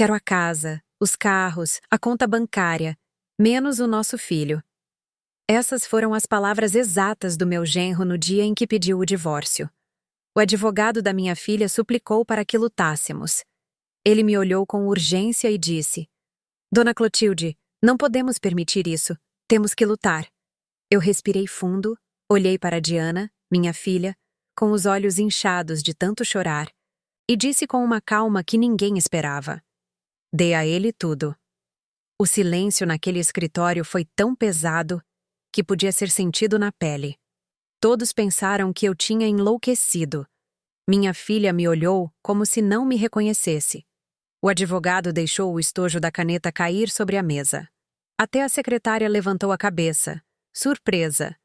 Quero a casa, os carros, a conta bancária, menos o nosso filho. Essas foram as palavras exatas do meu genro no dia em que pediu o divórcio. O advogado da minha filha suplicou para que lutássemos. Ele me olhou com urgência e disse: Dona Clotilde, não podemos permitir isso. Temos que lutar. Eu respirei fundo, olhei para Diana, minha filha, com os olhos inchados de tanto chorar, e disse com uma calma que ninguém esperava: Dê a ele tudo. O silêncio naquele escritório foi tão pesado que podia ser sentido na pele. Todos pensaram que eu tinha enlouquecido. Minha filha me olhou como se não me reconhecesse. O advogado deixou o estojo da caneta cair sobre a mesa. Até a secretária levantou a cabeça, surpresa.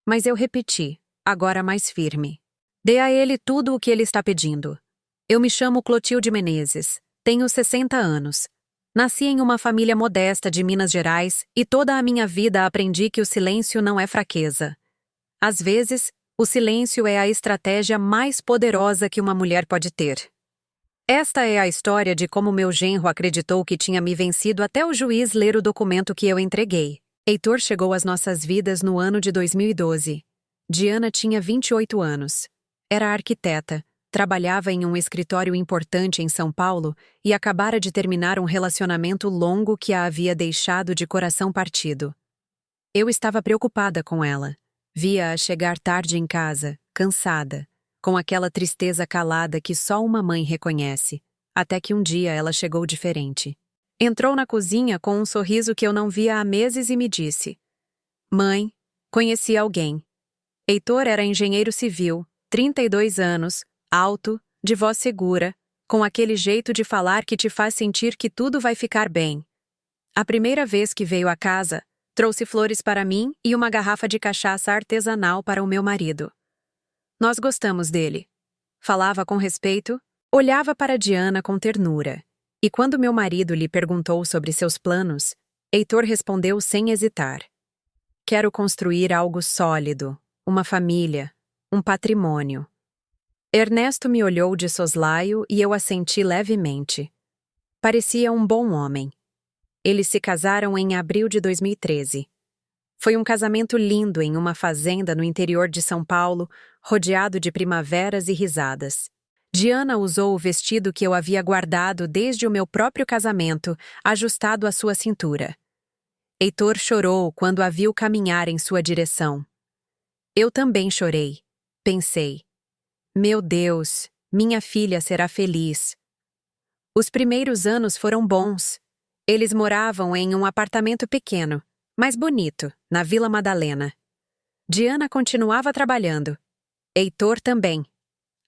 Mas eu repeti, agora mais firme: Dê a ele tudo o que ele está pedindo. Eu me chamo Clotilde Menezes, tenho 60 anos. Nasci em uma família modesta de Minas Gerais e toda a minha vida aprendi que o silêncio não é fraqueza. Às vezes, o silêncio é a estratégia mais poderosa que uma mulher pode ter. Esta é a história de como meu genro acreditou que tinha me vencido até o juiz ler o documento que eu entreguei. Heitor chegou às nossas vidas no ano de 2012. Diana tinha 28 anos. Era arquiteta, trabalhava em um escritório importante em São Paulo e acabara de terminar um relacionamento longo que a havia deixado de coração partido. Eu estava preocupada com ela. Via-a chegar tarde em casa, cansada, com aquela tristeza calada que só uma mãe reconhece, até que um dia ela chegou diferente. Entrou na cozinha com um sorriso que eu não via há meses e me disse: Mãe, conheci alguém. Heitor era engenheiro civil, 32 anos, alto, de voz segura, com aquele jeito de falar que te faz sentir que tudo vai ficar bem. A primeira vez que veio à casa, trouxe flores para mim e uma garrafa de cachaça artesanal para o meu marido. Nós gostamos dele. Falava com respeito, olhava para Diana com ternura. E quando meu marido lhe perguntou sobre seus planos, Heitor respondeu sem hesitar: Quero construir algo sólido, uma família, um patrimônio. Ernesto me olhou de soslaio e eu assenti levemente. Parecia um bom homem. Eles se casaram em abril de 2013. Foi um casamento lindo em uma fazenda no interior de São Paulo, rodeado de primaveras e risadas. Diana usou o vestido que eu havia guardado desde o meu próprio casamento, ajustado à sua cintura. Heitor chorou quando a viu caminhar em sua direção. Eu também chorei. Pensei: Meu Deus, minha filha será feliz. Os primeiros anos foram bons. Eles moravam em um apartamento pequeno, mas bonito, na Vila Madalena. Diana continuava trabalhando. Heitor também.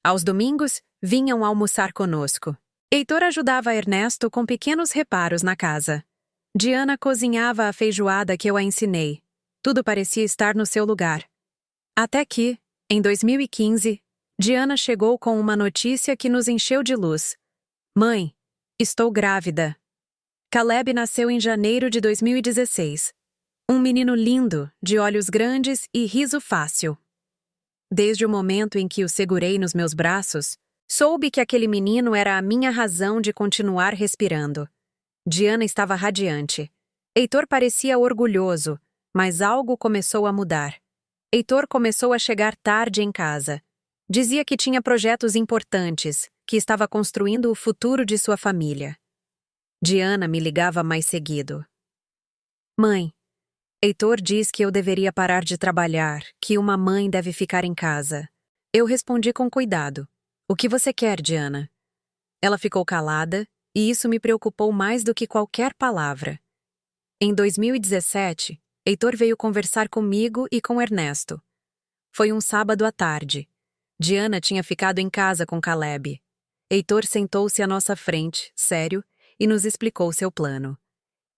Aos domingos, vinham almoçar conosco. Heitor ajudava Ernesto com pequenos reparos na casa. Diana cozinhava a feijoada que eu a ensinei. Tudo parecia estar no seu lugar. Até que, em 2015, Diana chegou com uma notícia que nos encheu de luz. Mãe, estou grávida. Caleb nasceu em janeiro de 2016. Um menino lindo, de olhos grandes e riso fácil. Desde o momento em que o segurei nos meus braços, soube que aquele menino era a minha razão de continuar respirando. Diana estava radiante. Heitor parecia orgulhoso, mas algo começou a mudar. Heitor começou a chegar tarde em casa. Dizia que tinha projetos importantes, que estava construindo o futuro de sua família. Diana me ligava mais seguido. Mãe, Heitor diz que eu deveria parar de trabalhar, que uma mãe deve ficar em casa. Eu respondi com cuidado. O que você quer, Diana? Ela ficou calada, e isso me preocupou mais do que qualquer palavra. Em 2017, Heitor veio conversar comigo e com Ernesto. Foi um sábado à tarde. Diana tinha ficado em casa com Caleb. Heitor sentou-se à nossa frente, sério, e nos explicou seu plano.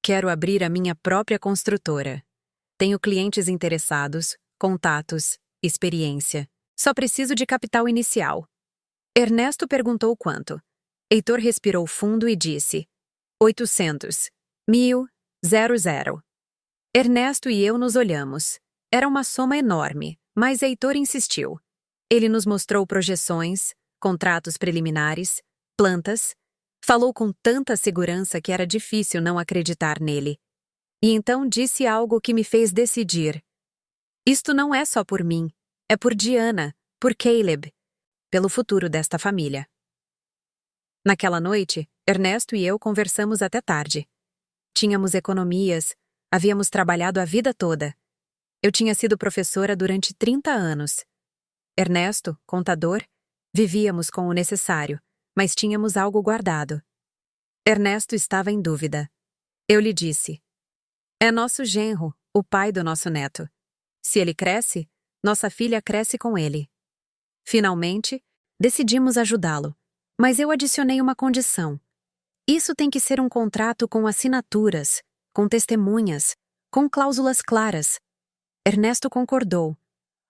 Quero abrir a minha própria construtora. Tenho clientes interessados, contatos, experiência. Só preciso de capital inicial. Ernesto perguntou quanto. Heitor respirou fundo e disse: 800. 1000. 00. Ernesto e eu nos olhamos. Era uma soma enorme, mas Heitor insistiu. Ele nos mostrou projeções, contratos preliminares, plantas. Falou com tanta segurança que era difícil não acreditar nele. E então disse algo que me fez decidir. Isto não é só por mim, é por Diana, por Caleb, pelo futuro desta família. Naquela noite, Ernesto e eu conversamos até tarde. Tínhamos economias, havíamos trabalhado a vida toda. Eu tinha sido professora durante 30 anos. Ernesto, contador, vivíamos com o necessário, mas tínhamos algo guardado. Ernesto estava em dúvida. Eu lhe disse: é nosso genro, o pai do nosso neto. Se ele cresce, nossa filha cresce com ele. Finalmente, decidimos ajudá-lo, mas eu adicionei uma condição. Isso tem que ser um contrato com assinaturas, com testemunhas, com cláusulas claras. Ernesto concordou.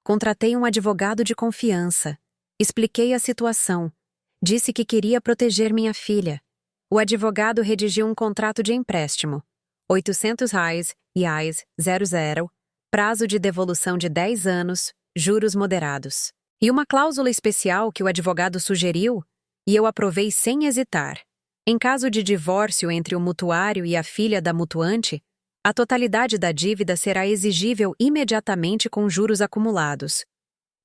Contratei um advogado de confiança. Expliquei a situação. Disse que queria proteger minha filha. O advogado redigiu um contrato de empréstimo. R$ 800, IAS 00, prazo de devolução de 10 anos, juros moderados. E uma cláusula especial que o advogado sugeriu, e eu aprovei sem hesitar. Em caso de divórcio entre o mutuário e a filha da mutuante, a totalidade da dívida será exigível imediatamente com juros acumulados.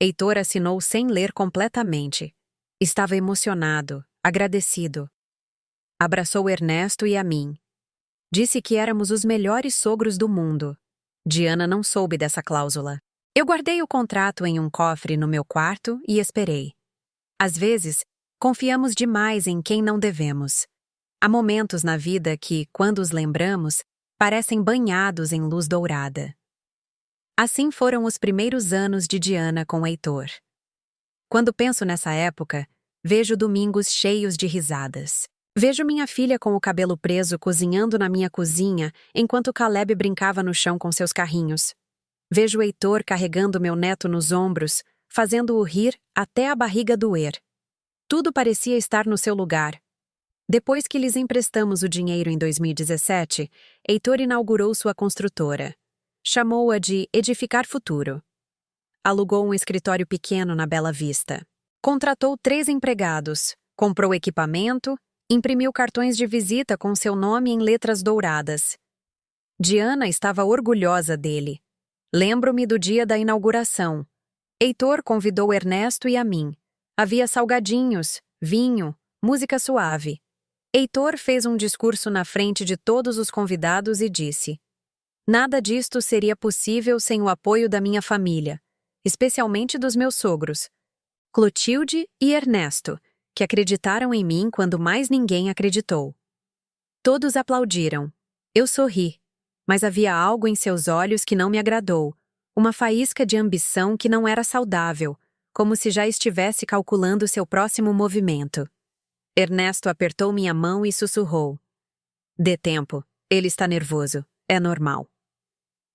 Heitor assinou sem ler completamente. Estava emocionado, agradecido. Abraçou Ernesto e a mim. Disse que éramos os melhores sogros do mundo. Diana não soube dessa cláusula. Eu guardei o contrato em um cofre no meu quarto e esperei. Às vezes, confiamos demais em quem não devemos. Há momentos na vida que, quando os lembramos, parecem banhados em luz dourada. Assim foram os primeiros anos de Diana com Heitor. Quando penso nessa época, vejo domingos cheios de risadas. Vejo minha filha com o cabelo preso cozinhando na minha cozinha enquanto Caleb brincava no chão com seus carrinhos. Vejo Heitor carregando meu neto nos ombros, fazendo-o rir até a barriga doer. Tudo parecia estar no seu lugar. Depois que lhes emprestamos o dinheiro em 2017, Heitor inaugurou sua construtora. Chamou-a de Edificar Futuro. Alugou um escritório pequeno na Bela Vista. Contratou 3 empregados, comprou equipamento, imprimiu cartões de visita com seu nome em letras douradas. Diana estava orgulhosa dele. Lembro-me do dia da inauguração. Heitor convidou Ernesto e a mim. Havia salgadinhos, vinho, música suave. Heitor fez um discurso na frente de todos os convidados e disse: nada disto seria possível sem o apoio da minha família, especialmente dos meus sogros, Clotilde e Ernesto, que acreditaram em mim quando mais ninguém acreditou. Todos aplaudiram. Eu sorri, mas havia algo em seus olhos que não me agradou, uma faísca de ambição que não era saudável, como se já estivesse calculando seu próximo movimento. Ernesto apertou minha mão e sussurrou: dê tempo, ele está nervoso, é normal.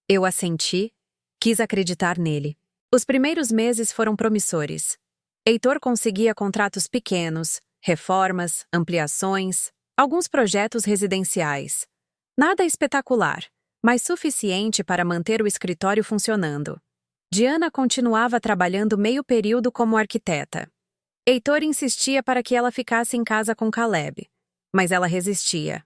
Eu assenti, quis acreditar nele. Os primeiros meses foram promissores. Heitor conseguia contratos pequenos, reformas, ampliações, alguns projetos residenciais. Nada espetacular, mas suficiente para manter o escritório funcionando. Diana continuava trabalhando meio período como arquiteta. Heitor insistia para que ela ficasse em casa com Caleb, mas ela resistia.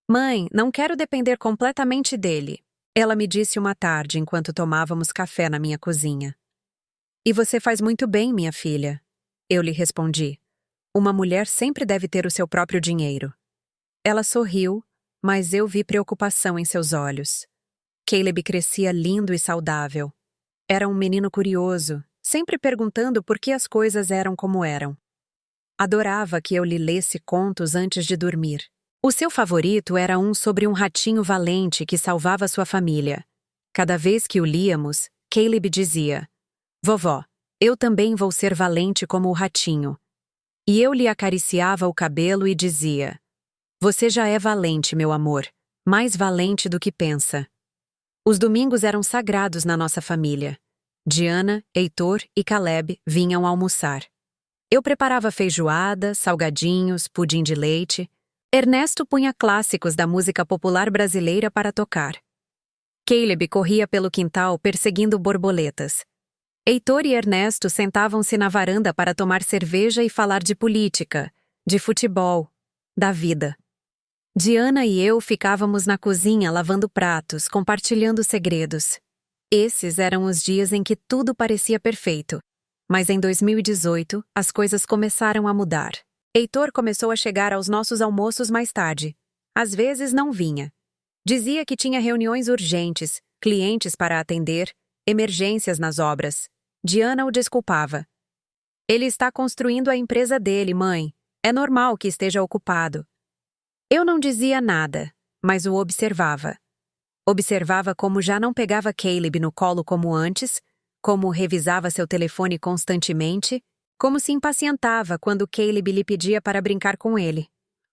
Mãe, não quero depender completamente dele, ela me disse uma tarde enquanto tomávamos café na minha cozinha. E você faz muito bem, minha filha. Eu lhe respondi. Uma mulher sempre deve ter o seu próprio dinheiro. Ela sorriu, mas eu vi preocupação em seus olhos. Caleb crescia lindo e saudável. Era um menino curioso, sempre perguntando por que as coisas eram como eram. Adorava que eu lhe lesse contos antes de dormir. O seu favorito era um sobre um ratinho valente que salvava sua família. Cada vez que o líamos, Caleb dizia: Vovó, eu também vou ser valente como o ratinho. E eu lhe acariciava o cabelo e dizia: Você já é valente, meu amor, mais valente do que pensa. Os domingos eram sagrados na nossa família. Diana, Heitor e Caleb vinham almoçar. Eu preparava feijoada, salgadinhos, pudim de leite. Ernesto punha clássicos da música popular brasileira para tocar. Caleb corria pelo quintal perseguindo borboletas. Heitor e Ernesto sentavam-se na varanda para tomar cerveja e falar de política, de futebol. da vida. Diana e eu ficávamos na cozinha lavando pratos, compartilhando segredos. Esses eram os dias em que tudo parecia perfeito. Mas em 2018, as coisas começaram a mudar. Heitor começou a chegar aos nossos almoços mais tarde. Às vezes não vinha. Dizia que tinha reuniões urgentes, clientes para atender, emergências nas obras. Diana o desculpava. Ele está construindo a empresa dele, mãe. É normal que esteja ocupado. Eu não dizia nada, mas o observava. Observava como já não pegava Caleb no colo como antes, como revisava seu telefone constantemente, como se impacientava quando Caleb lhe pedia para brincar com ele.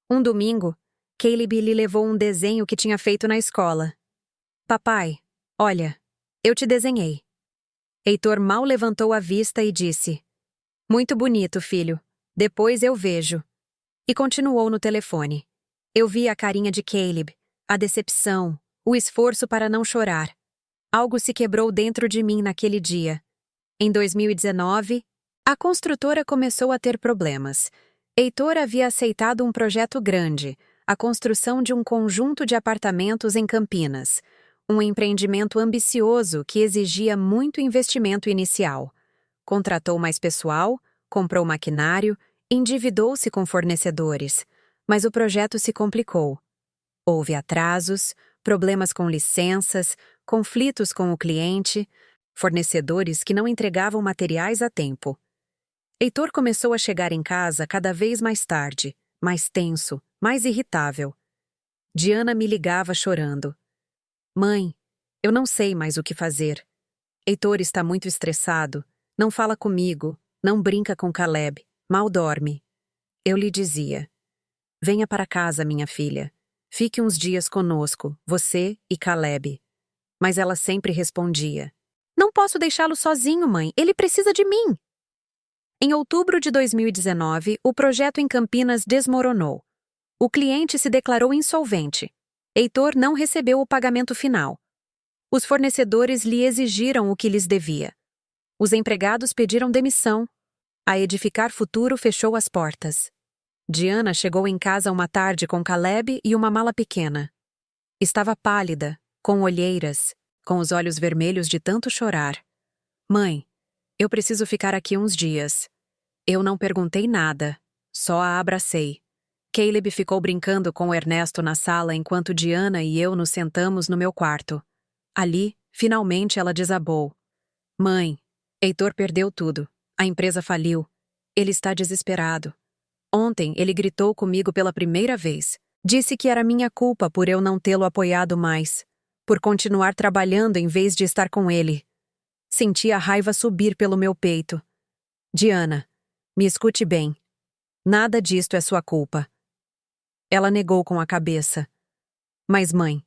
Um domingo, Caleb lhe levou um desenho que tinha feito na escola. Papai, olha, eu te desenhei. Heitor mal levantou a vista e disse: Muito bonito, filho. Depois eu vejo. E continuou no telefone. Eu vi a carinha de Caleb, a decepção, o esforço para não chorar. Algo se quebrou dentro de mim naquele dia. Em 2019, a construtora começou a ter problemas. Heitor havia aceitado um projeto grande, a construção de um conjunto de apartamentos em Campinas, um empreendimento ambicioso que exigia muito investimento inicial. Contratou mais pessoal, comprou maquinário, endividou-se com fornecedores, mas o projeto se complicou. Houve atrasos, problemas com licenças, conflitos com o cliente, fornecedores que não entregavam materiais a tempo. Heitor começou a chegar em casa cada vez mais tarde, mais tenso, mais irritável. Diana me ligava chorando. Mãe, eu não sei mais o que fazer. Heitor está muito estressado, não fala comigo, não brinca com Caleb, mal dorme. Eu lhe dizia: Venha para casa, minha filha. Fique uns dias conosco, você e Caleb. Mas ela sempre respondia: Não posso deixá-lo sozinho, mãe. Ele precisa de mim. Em outubro de 2019, o projeto em Campinas desmoronou. O cliente se declarou insolvente. Heitor não recebeu o pagamento final. Os fornecedores lhe exigiram o que lhes devia. Os empregados pediram demissão. A Edificar Futuro fechou as portas. Diana chegou em casa uma tarde com Caleb e uma mala pequena. Estava pálida, com olheiras, com os olhos vermelhos de tanto chorar. Mãe, eu preciso ficar aqui uns dias. Eu não perguntei nada, só a abracei. Caleb ficou brincando com Ernesto na sala enquanto Diana e eu nos sentamos no meu quarto. Ali, finalmente ela desabou. Mãe, Heitor perdeu tudo. A empresa faliu. Ele está desesperado. Ontem ele gritou comigo pela primeira vez. Disse que era minha culpa por eu não tê-lo apoiado mais, por continuar trabalhando em vez de estar com ele. Senti a raiva subir pelo meu peito. Diana, me escute bem. Nada disto é sua culpa. Ela negou com a cabeça. Mas, mãe,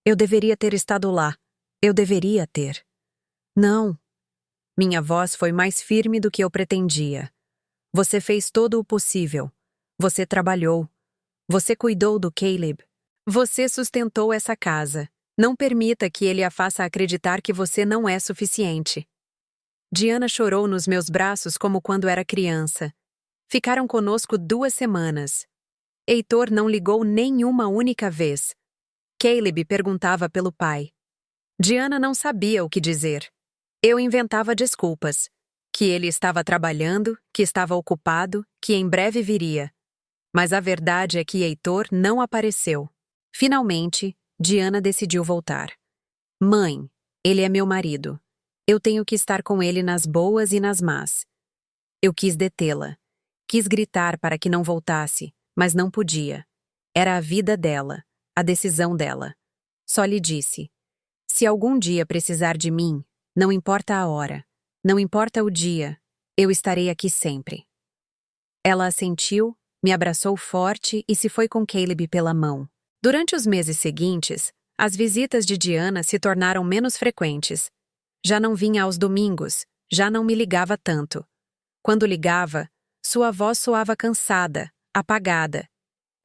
eu deveria ter estado lá. Eu deveria ter. Não. Minha voz foi mais firme do que eu pretendia. Você fez todo o possível. Você trabalhou. Você cuidou do Caleb. Você sustentou essa casa. Não permita que ele a faça acreditar que você não é suficiente. Diana chorou nos meus braços como quando era criança. Ficaram conosco 2 semanas. Heitor não ligou nenhuma única vez. Caleb perguntava pelo pai. Diana não sabia o que dizer. Eu inventava desculpas. Que ele estava trabalhando, que estava ocupado, que em breve viria. Mas a verdade é que Heitor não apareceu. Finalmente, Diana decidiu voltar. Mãe, ele é meu marido. Eu tenho que estar com ele nas boas e nas más. Eu quis detê-la. Quis gritar para que não voltasse, mas não podia. Era a vida dela, a decisão dela. Só lhe disse: se algum dia precisar de mim, não importa a hora, não importa o dia, eu estarei aqui sempre. Ela assentiu, me abraçou forte e se foi com Caleb pela mão. Durante os meses seguintes, as visitas de Diana se tornaram menos frequentes. Já não vinha aos domingos, já não me ligava tanto. Quando ligava, sua voz soava cansada, apagada.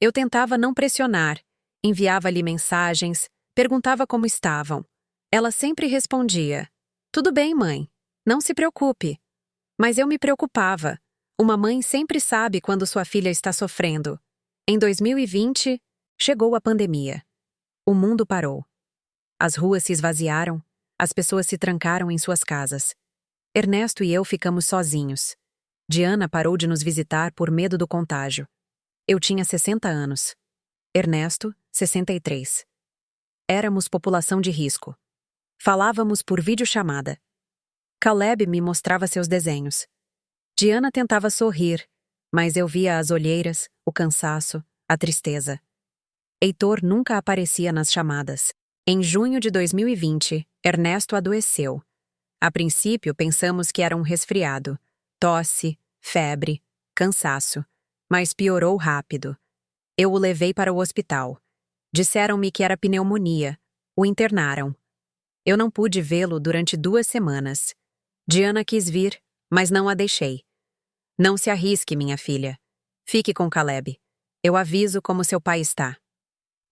Eu tentava não pressionar, enviava-lhe mensagens, perguntava como estavam. Ela sempre respondia: tudo bem, mãe, não se preocupe. Mas eu me preocupava. Uma mãe sempre sabe quando sua filha está sofrendo. Em 2020, chegou a pandemia. O mundo parou. As ruas se esvaziaram, as pessoas se trancaram em suas casas. Ernesto e eu ficamos sozinhos. Diana parou de nos visitar por medo do contágio. Eu tinha 60 anos. Ernesto, 63. Éramos população de risco. Falávamos por videochamada. Caleb me mostrava seus desenhos. Diana tentava sorrir, mas eu via as olheiras, o cansaço, a tristeza. Heitor nunca aparecia nas chamadas. Em junho de 2020, Ernesto adoeceu. A princípio, pensamos que era um resfriado, tosse, febre, cansaço, mas piorou rápido. Eu o levei para o hospital. Disseram-me que era pneumonia. O internaram. Eu não pude vê-lo durante 2 semanas. Diana quis vir, mas não a deixei. Não se arrisque, minha filha. Fique com Caleb. Eu aviso como seu pai está.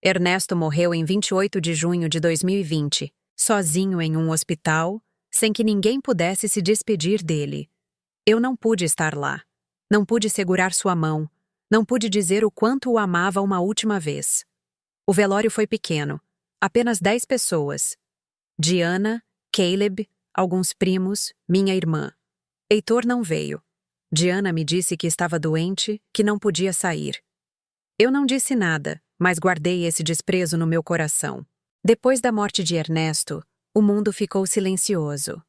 Ernesto morreu em 28 de junho de 2020, sozinho em um hospital, sem que ninguém pudesse se despedir dele. Eu não pude estar lá. Não pude segurar sua mão. Não pude dizer o quanto o amava uma última vez. O velório foi pequeno. Apenas 10 pessoas. Diana, Caleb, alguns primos, minha irmã. Heitor não veio. Diana me disse que estava doente, que não podia sair. Eu não disse nada, mas guardei esse desprezo no meu coração. Depois da morte de Ernesto, o mundo ficou silencioso.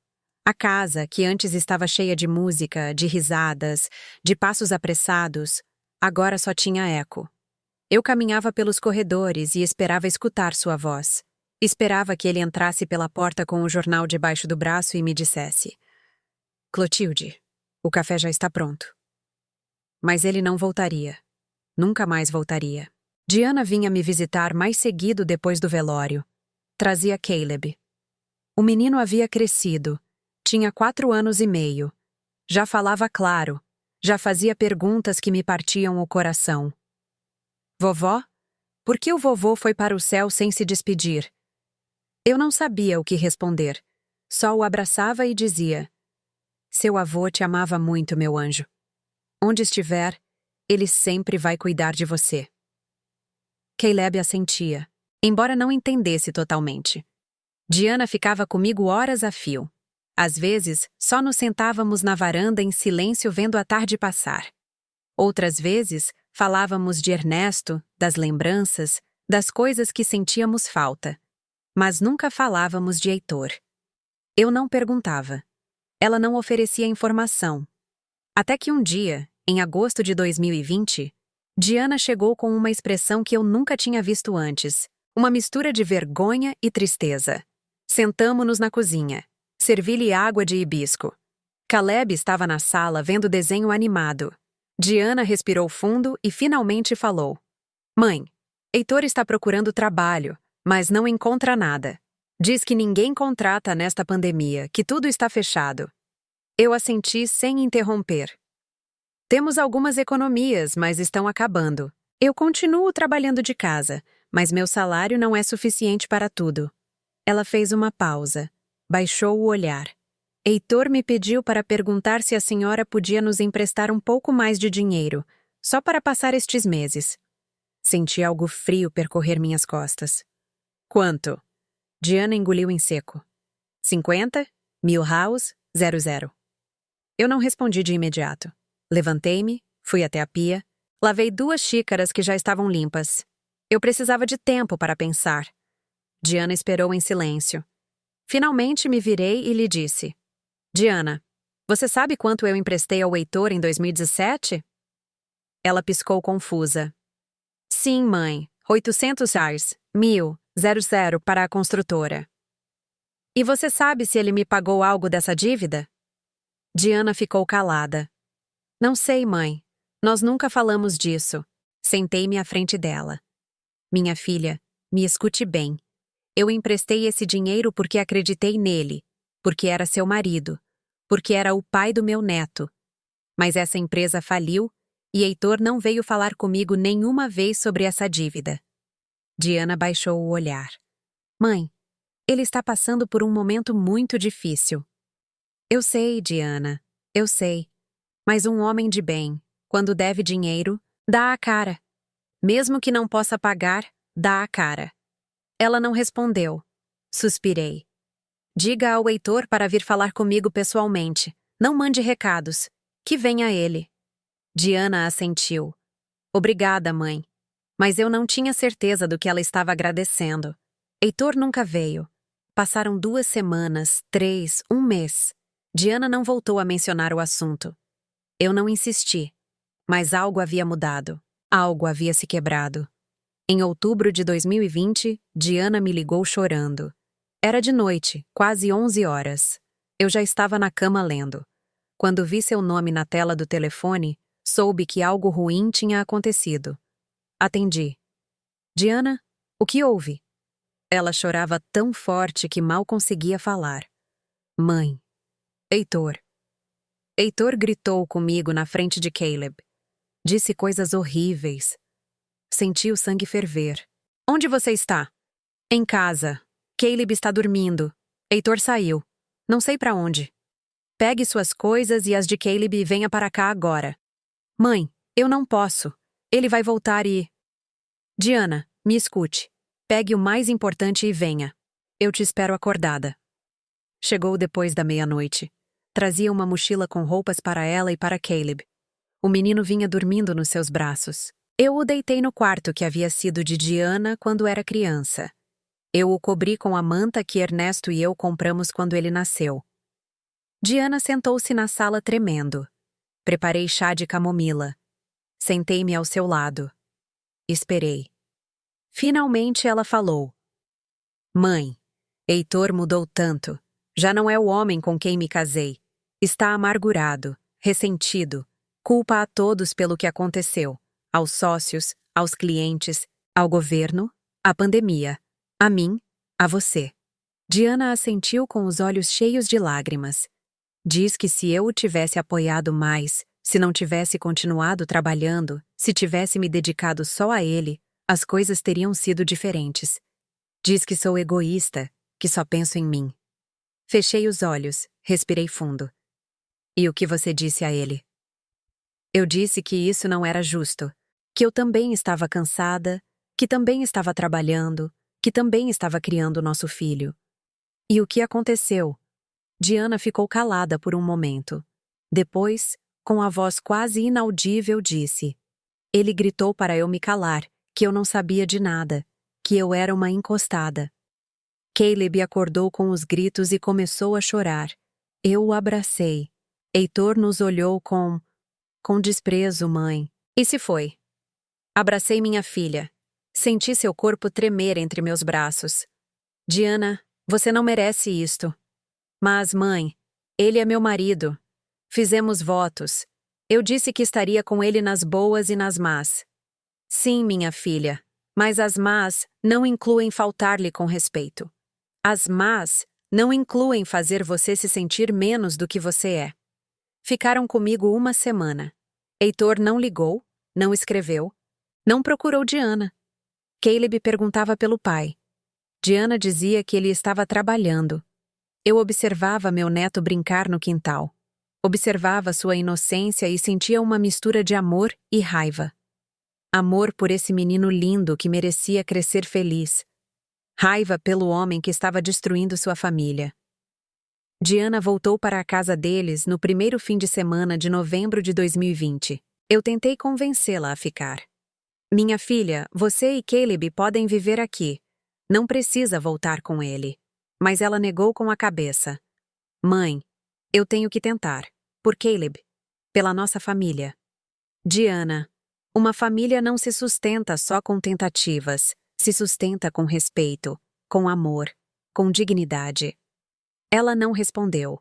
A casa, que antes estava cheia de música, de risadas, de passos apressados, agora só tinha eco. Eu caminhava pelos corredores e esperava escutar sua voz. Esperava que ele entrasse pela porta com o jornal debaixo do braço e me dissesse: Clotilde, o café já está pronto. Mas ele não voltaria. Nunca mais voltaria. Diana vinha me visitar mais seguido depois do velório. Trazia Caleb. O menino havia crescido. Tinha 4 anos e meio. Já falava claro. Já fazia perguntas que me partiam o coração. Vovó? Por que o vovô foi para o céu sem se despedir? Eu não sabia o que responder. Só o abraçava e dizia: Seu avô te amava muito, meu anjo. Onde estiver, ele sempre vai cuidar de você. Caleb assentia, embora não entendesse totalmente. Diana ficava comigo horas a fio. Às vezes, só nos sentávamos na varanda em silêncio vendo a tarde passar. Outras vezes, falávamos de Ernesto, das lembranças, das coisas que sentíamos falta. Mas nunca falávamos de Heitor. Eu não perguntava. Ela não oferecia informação. Até que um dia, em agosto de 2020, Diana chegou com uma expressão que eu nunca tinha visto antes, uma mistura de vergonha e tristeza. Sentamo-nos na cozinha. Servi-lhe água de hibisco. Caleb estava na sala vendo desenho animado. Diana respirou fundo e finalmente falou: Mãe, Heitor está procurando trabalho, mas não encontra nada. Diz que ninguém contrata nesta pandemia, que tudo está fechado. Eu assenti sem interromper. Temos algumas economias, mas estão acabando. Eu continuo trabalhando de casa, mas meu salário não é suficiente para tudo. Ela fez uma pausa. Baixou o olhar. Heitor me pediu para perguntar se a senhora podia nos emprestar um pouco mais de dinheiro, só para passar estes meses. Senti algo frio percorrer minhas costas. Quanto? Diana engoliu em seco. 50? Milhouse, 00. Eu não respondi de imediato. Levantei-me, fui até a pia, lavei 2 xícaras que já estavam limpas. Eu precisava de tempo para pensar. Diana esperou em silêncio. Finalmente me virei e lhe disse: Diana, você sabe quanto eu emprestei ao Heitor em 2017? Ela piscou confusa. Sim, mãe, 800 reais, 1000, para a construtora. E você sabe se ele me pagou algo dessa dívida? Diana ficou calada. Não sei, mãe. Nós nunca falamos disso. Sentei-me à frente dela. Minha filha, me escute bem. Eu emprestei esse dinheiro porque acreditei nele, porque era seu marido, porque era o pai do meu neto. Mas essa empresa faliu e Heitor não veio falar comigo nenhuma vez sobre essa dívida. Diana baixou o olhar. Mãe, ele está passando por um momento muito difícil. Eu sei, Diana, eu sei. Mas um homem de bem, quando deve dinheiro, dá a cara. Mesmo que não possa pagar, dá a cara. Ela não respondeu. Suspirei. Diga ao Heitor para vir falar comigo pessoalmente. Não mande recados. Que venha ele. Diana assentiu. Obrigada, mãe. Mas eu não tinha certeza do que ela estava agradecendo. Heitor nunca veio. Passaram 2 semanas, 3, 1 mês. Diana não voltou a mencionar o assunto. Eu não insisti. Mas algo havia mudado. Algo havia se quebrado. Em outubro de 2020, Diana me ligou chorando. Era de noite, quase 11 horas. Eu já estava na cama lendo. Quando vi seu nome na tela do telefone, soube que algo ruim tinha acontecido. Atendi. Diana, o que houve? Ela chorava tão forte que mal conseguia falar. Mãe. Heitor. Heitor gritou comigo na frente de Caleb. Disse coisas horríveis. Senti o sangue ferver. Onde você está? Em casa. Caleb está dormindo. Heitor saiu. Não sei para onde. Pegue suas coisas e as de Caleb e venha para cá agora. Mãe, eu não posso. Ele vai voltar e... Diana, me escute. Pegue o mais importante e venha. Eu te espero acordada. Chegou depois da meia-noite. Trazia uma mochila com roupas para ela e para Caleb. O menino vinha dormindo nos seus braços. Eu o deitei no quarto que havia sido de Diana quando era criança. Eu o cobri com a manta que Ernesto e eu compramos quando ele nasceu. Diana sentou-se na sala tremendo. Preparei chá de camomila. Sentei-me ao seu lado. Esperei. Finalmente ela falou. Mãe, Heitor mudou tanto. Já não é o homem com quem me casei. Está amargurado, ressentido. Culpa a todos pelo que aconteceu. Aos sócios, aos clientes, ao governo, à pandemia, a mim, a você. Diana assentiu com os olhos cheios de lágrimas. Diz que se eu o tivesse apoiado mais, se não tivesse continuado trabalhando, se tivesse me dedicado só a ele, as coisas teriam sido diferentes. Diz que sou egoísta, que só penso em mim. Fechei os olhos, respirei fundo. E o que você disse a ele? Eu disse que isso não era justo, que eu também estava cansada, que também estava trabalhando, que também estava criando nosso filho. E o que aconteceu? Diana ficou calada por um momento. Depois, com a voz quase inaudível, disse: Ele gritou para eu me calar, que eu não sabia de nada, que eu era uma encostada. Caleb acordou com os gritos e começou a chorar. Eu o abracei. Heitor nos olhou com desprezo, mãe. E se foi? Abracei minha filha. Senti seu corpo tremer entre meus braços. Diana, você não merece isto. Mas, mãe, ele é meu marido. Fizemos votos. Eu disse que estaria com ele nas boas e nas más. Sim, minha filha, mas as más não incluem faltar-lhe com respeito. As más não incluem fazer você se sentir menos do que você é. Ficaram comigo 1 semana. Heitor não ligou, não escreveu, não procurou Diana. Caleb perguntava pelo pai. Diana dizia que ele estava trabalhando. Eu observava meu neto brincar no quintal. Observava sua inocência e sentia uma mistura de amor e raiva. Amor por esse menino lindo que merecia crescer feliz. Raiva pelo homem que estava destruindo sua família. Diana voltou para a casa deles no primeiro fim de semana de novembro de 2020. Eu tentei convencê-la a ficar. Minha filha, você e Caleb podem viver aqui. Não precisa voltar com ele. Mas ela negou com a cabeça. Mãe, eu tenho que tentar. Por Caleb. Pela nossa família. Diana, uma família não se sustenta só com tentativas. Se sustenta com respeito, com amor, com dignidade. Ela não respondeu.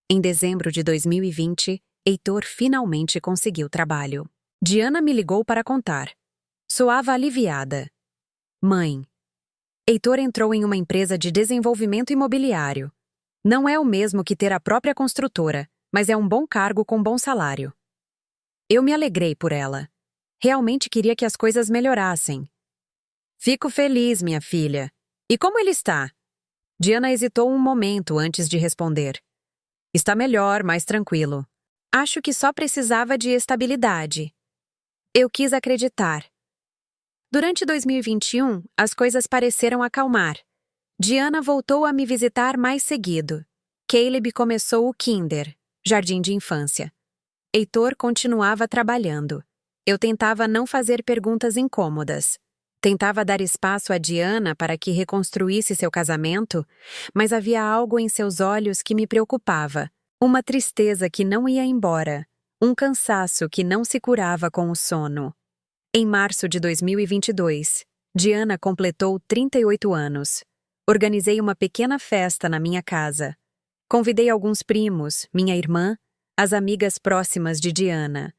Em dezembro de 2020, Heitor finalmente conseguiu trabalho. Diana me ligou para contar. Soava aliviada. Mãe, Heitor entrou em uma empresa de desenvolvimento imobiliário. Não é o mesmo que ter a própria construtora, mas é um bom cargo com bom salário. Eu me alegrei por ela. Realmente queria que as coisas melhorassem. Fico feliz, minha filha. E como ele está? Diana hesitou um momento antes de responder. Está melhor, mais tranquilo. Acho que só precisava de estabilidade. Eu quis acreditar. Durante 2021, as coisas pareceram acalmar. Diana voltou a me visitar mais seguido. Caleb começou o Kinder, jardim de infância. Heitor continuava trabalhando. Eu tentava não fazer perguntas incômodas. Tentava dar espaço a Diana para que reconstruísse seu casamento, mas havia algo em seus olhos que me preocupava. Uma tristeza que não ia embora. Um cansaço que não se curava com o sono. Em março de 2022, Diana completou 38 anos. Organizei uma pequena festa na minha casa. Convidei alguns primos, minha irmã, as amigas próximas de Diana.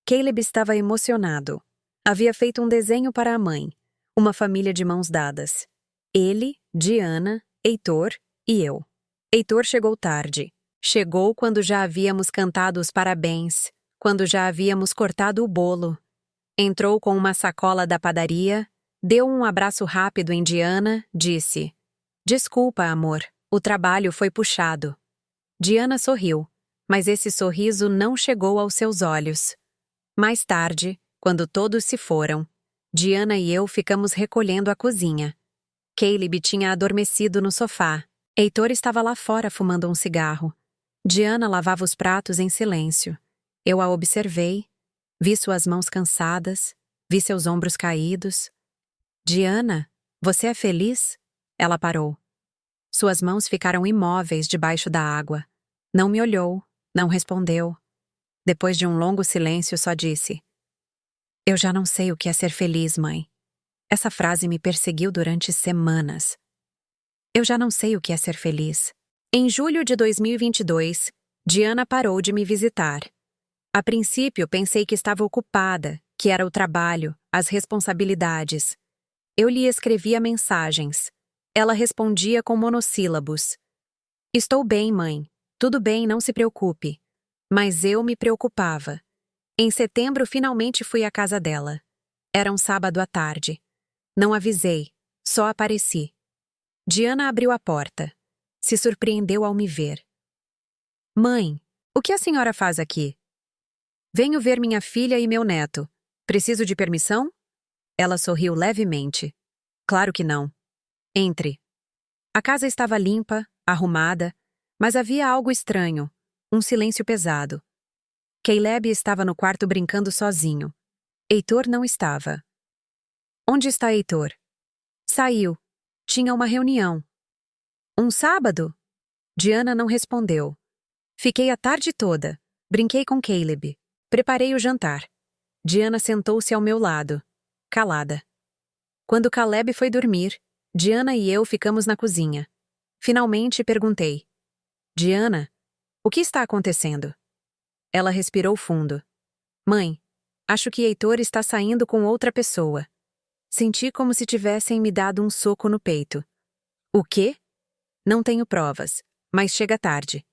Caleb estava emocionado. Havia feito um desenho para a mãe, uma família de mãos dadas. Ele, Diana, Heitor e eu. Heitor chegou tarde. Chegou quando já havíamos cantado os parabéns, quando já havíamos cortado o bolo. Entrou com uma sacola da padaria, deu um abraço rápido em Diana, disse: "Desculpa, amor, o trabalho foi puxado." Diana sorriu, mas esse sorriso não chegou aos seus olhos. Mais tarde, quando todos se foram, Diana e eu ficamos recolhendo a cozinha. Caleb tinha adormecido no sofá. Heitor estava lá fora fumando um cigarro. Diana lavava os pratos em silêncio. Eu a observei, vi suas mãos cansadas, vi seus ombros caídos. "Diana, você é feliz?" Ela parou. Suas mãos ficaram imóveis debaixo da água. Não me olhou, não respondeu. Depois de um longo silêncio, só disse: "Eu já não sei o que é ser feliz, mãe." Essa frase me perseguiu durante semanas. Eu já não sei o que é ser feliz. Em julho de 2022, Diana parou de me visitar. A princípio, pensei que estava ocupada, que era o trabalho, as responsabilidades. Eu lhe escrevia mensagens. Ela respondia com monossílabos. "Estou bem, mãe. Tudo bem, não se preocupe." Mas eu me preocupava. Em setembro, finalmente fui à casa dela. Era um sábado à tarde. Não avisei, só apareci. Diana abriu a porta. Se surpreendeu ao me ver. "Mãe, o que a senhora faz aqui?" "Venho ver minha filha e meu neto. Preciso de permissão?" Ela sorriu levemente. "Claro que não. Entre." A casa estava limpa, arrumada, mas havia algo estranho, um silêncio pesado. Caleb estava no quarto brincando sozinho. Heitor não estava. "Onde está Heitor?" "Saiu. Tinha uma reunião." "Um sábado?" Diana não respondeu. Fiquei a tarde toda. Brinquei com Caleb. Preparei o jantar. Diana sentou-se ao meu lado, calada. Quando Caleb foi dormir, Diana e eu ficamos na cozinha. Finalmente perguntei: "Diana, o que está acontecendo?" Ela respirou fundo. "Mãe, acho que Heitor está saindo com outra pessoa." Senti como se tivessem me dado um soco no peito. "O quê?" "Não tenho provas, mas chega tarde.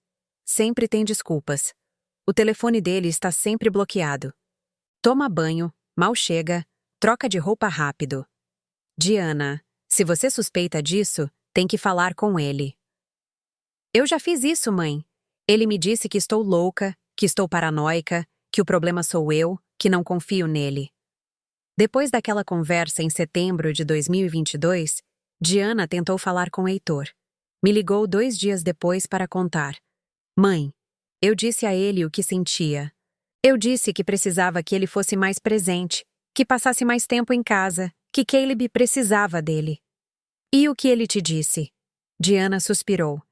Sempre tem desculpas. O telefone dele está sempre bloqueado. Toma banho, mal chega, troca de roupa rápido." "Diana, se você suspeita disso, tem que falar com ele." "Eu já fiz isso, mãe. Ele me disse que estou louca, que estou paranoica, que o problema sou eu, que não confio nele." Depois daquela conversa em setembro de 2022, Diana tentou falar com Heitor. Me ligou 2 dias depois para contar. "Mãe, eu disse a ele o que sentia. Eu disse que precisava que ele fosse mais presente, que passasse mais tempo em casa, que Caleb precisava dele." "E o que ele te disse?" Diana suspirou.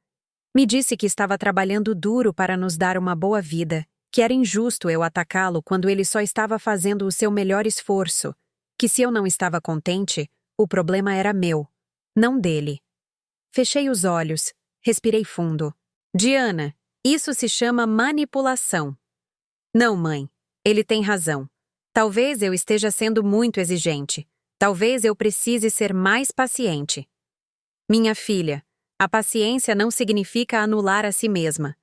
"Me disse que estava trabalhando duro para nos dar uma boa vida, que era injusto eu atacá-lo quando ele só estava fazendo o seu melhor esforço, que se eu não estava contente, o problema era meu, não dele." Fechei os olhos, respirei fundo. "Diana, isso se chama manipulação." "Não, mãe, ele tem razão. Talvez eu esteja sendo muito exigente. Talvez eu precise ser mais paciente." "Minha filha, a paciência não significa anular a si mesma."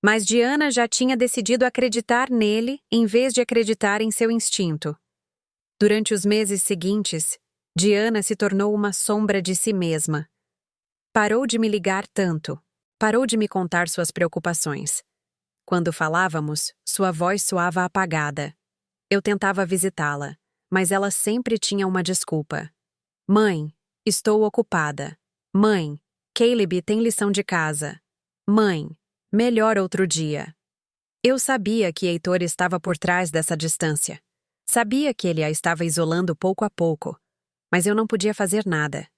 Mas Diana já tinha decidido acreditar nele em vez de acreditar em seu instinto. Durante os meses seguintes, Diana se tornou uma sombra de si mesma. Parou de me ligar tanto. Parou de me contar suas preocupações. Quando falávamos, sua voz soava apagada. Eu tentava visitá-la, mas ela sempre tinha uma desculpa. Mãe, estou ocupada. Mãe, Caleb tem lição de casa. Mãe, melhor outro dia. Eu sabia que Heitor estava por trás dessa distância. Sabia que ele a estava isolando pouco a pouco. Mas eu não podia fazer nada.